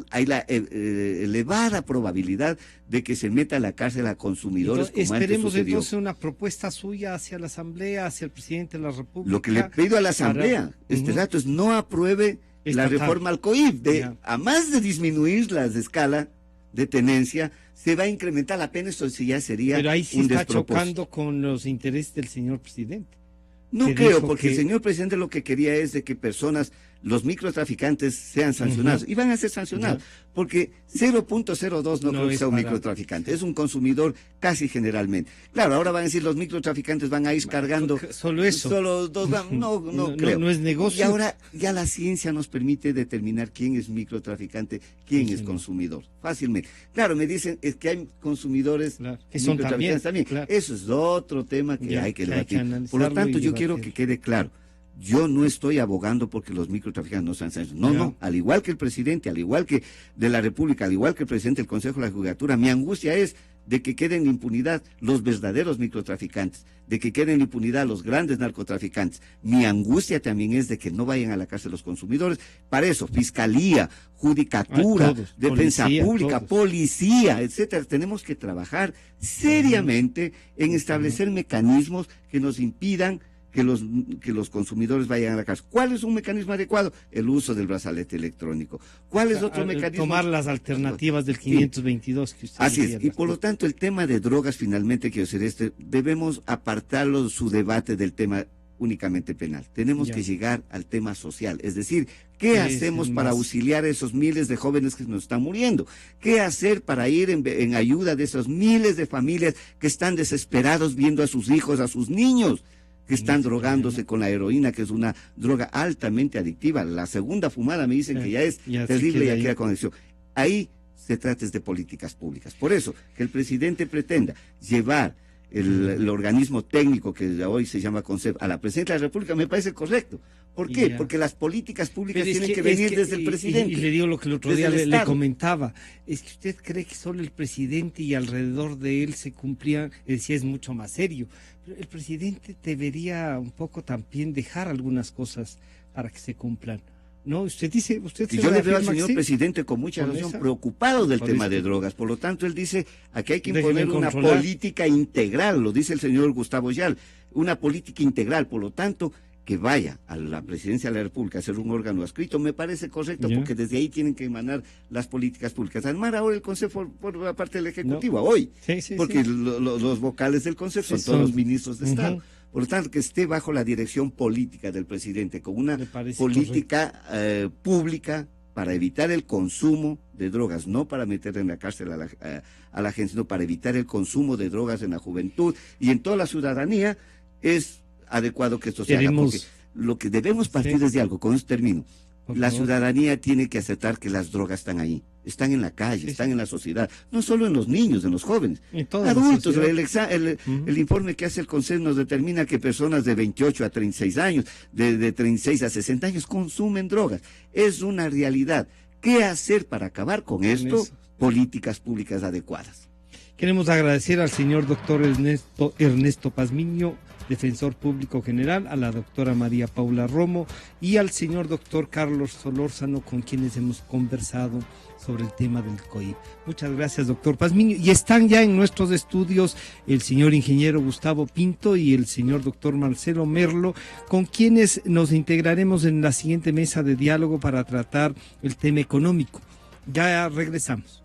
hay la elevada probabilidad de que se meta a la cárcel a consumidores. Entonces, como antes esperemos sucedió. entonces una propuesta suya hacia la Asamblea, hacia el presidente de la República. Lo que le pido a la Asamblea este rato es no apruebe la reforma al COIP. A más de disminuir las escalas de tenencia, se va a incrementar la pena. Eso sí ya sería Pero ahí sí un está despropósito. chocando con los intereses del señor presidente. No que creo, dijo porque el que- señor presidente lo que quería es de que personas, los microtraficantes, sean sancionados. Y van a ser sancionados, porque 0.02 no creo que es sea un para- microtraficante, es un consumidor casi generalmente. Claro, ahora van a decir los microtraficantes van a ir cargando Solo eso. solo 2 gramos. No No, creo. no es negocio. Y ahora ya la ciencia nos permite determinar quién es microtraficante, quién es consumidor, fácilmente. Claro, me dicen es que hay consumidores Claro, que son microtraficantes también, también. claro. Eso es otro tema que Ya, hay que que hay que debatir. Por lo analizarlo tanto, y yo quiero debatir. que quede claro. Yo no estoy abogando porque los microtraficantes no sean sancionados. No, Ya. no. Al igual que el presidente, al igual que de la República, al igual que el presidente del Consejo de la Judicatura, mi angustia es de que queden en impunidad los verdaderos microtraficantes, de que queden en impunidad los grandes narcotraficantes. Mi angustia también es de que no vayan a la cárcel los consumidores. Para eso, fiscalía, judicatura, Todos, defensa policía, pública, todos. policía, etcétera. Tenemos que trabajar seriamente en establecer mecanismos que nos impidan que los consumidores vayan a la cárcel. ¿Cuál es un mecanismo adecuado? El uso del brazalete electrónico. ¿Cuál es otro mecanismo? Tomar las alternativas del 522 que usted Así decía, es, y por lo tanto el tema de drogas finalmente, quiero decir, debemos apartarlo su debate del tema únicamente penal. Tenemos Ya. que llegar al tema social, es decir, ¿qué Es hacemos el para más- auxiliar a esos miles de jóvenes que nos están muriendo? ¿Qué hacer para ir en ayuda de esos miles de familias que están desesperados viendo a sus hijos, a sus niños, que están drogándose con la heroína, que es una droga altamente adictiva? La segunda fumada me dicen que ya es Ya se terrible y queda ya ahí. queda con adicción. Ahí se trata es de políticas públicas. Por eso, que el presidente pretenda llevar el organismo técnico que hoy se llama CONCEP a la presidencia de la República me parece correcto. ¿Por qué? Ya. Porque las políticas públicas Pero es tienen que es venir desde el presidente. Y le digo lo que el otro desde día el le Estado. comentaba. Es que usted cree que solo el presidente y alrededor de él se cumplían, decía, es mucho más serio. Pero el presidente debería un poco también dejar algunas cosas para que se cumplan. ¿No? Usted dice, usted Y se yo le veo al reafirma que señor sí. presidente con mucha Con razón esa- preocupado del con tema esto. de drogas. Por lo tanto, él dice, aquí hay que Déjenme imponer una controlar. política integral, lo dice el señor Gustavo Yal, una política integral. Por lo tanto, que vaya a la presidencia de la República a ser un órgano adscrito, me parece correcto, Ya. porque desde ahí tienen que emanar las políticas públicas. Además, ahora el Consejo por la parte del Ejecutivo, hoy, Sí, sí, porque sí. los vocales del Consejo Sí, son todos son- los ministros de Ujú. Estado. Por lo tanto, que esté bajo la dirección política del presidente, con una Me parece política pública para evitar el consumo de drogas, no para meter en la cárcel a la gente, sino para evitar el consumo de drogas en la juventud y en toda la ciudadanía, es adecuado que esto se haga, porque lo que debemos partir es de algo, con esto termino. La ciudadanía tiene que aceptar que las drogas están ahí, están en la calle, están en la sociedad, no solo en los niños, en los jóvenes, adultos. El informe que hace el Consejo nos determina que personas de 28 a 36 años, de 36 a 60 años consumen drogas. Es una realidad. ¿Qué hacer para acabar con esto? Políticas públicas adecuadas. Queremos agradecer al señor doctor Ernesto Pazmiño, defensor público general, a la doctora María Paula Romo y al señor doctor Carlos Solórzano, con quienes hemos conversado sobre el tema del COIP. Muchas gracias, doctor Pazmiño. Y están ya en nuestros estudios el señor ingeniero Gustavo Pinto y el señor doctor Marcelo Merlo, con quienes nos integraremos en la siguiente mesa de diálogo para tratar el tema económico. Ya regresamos.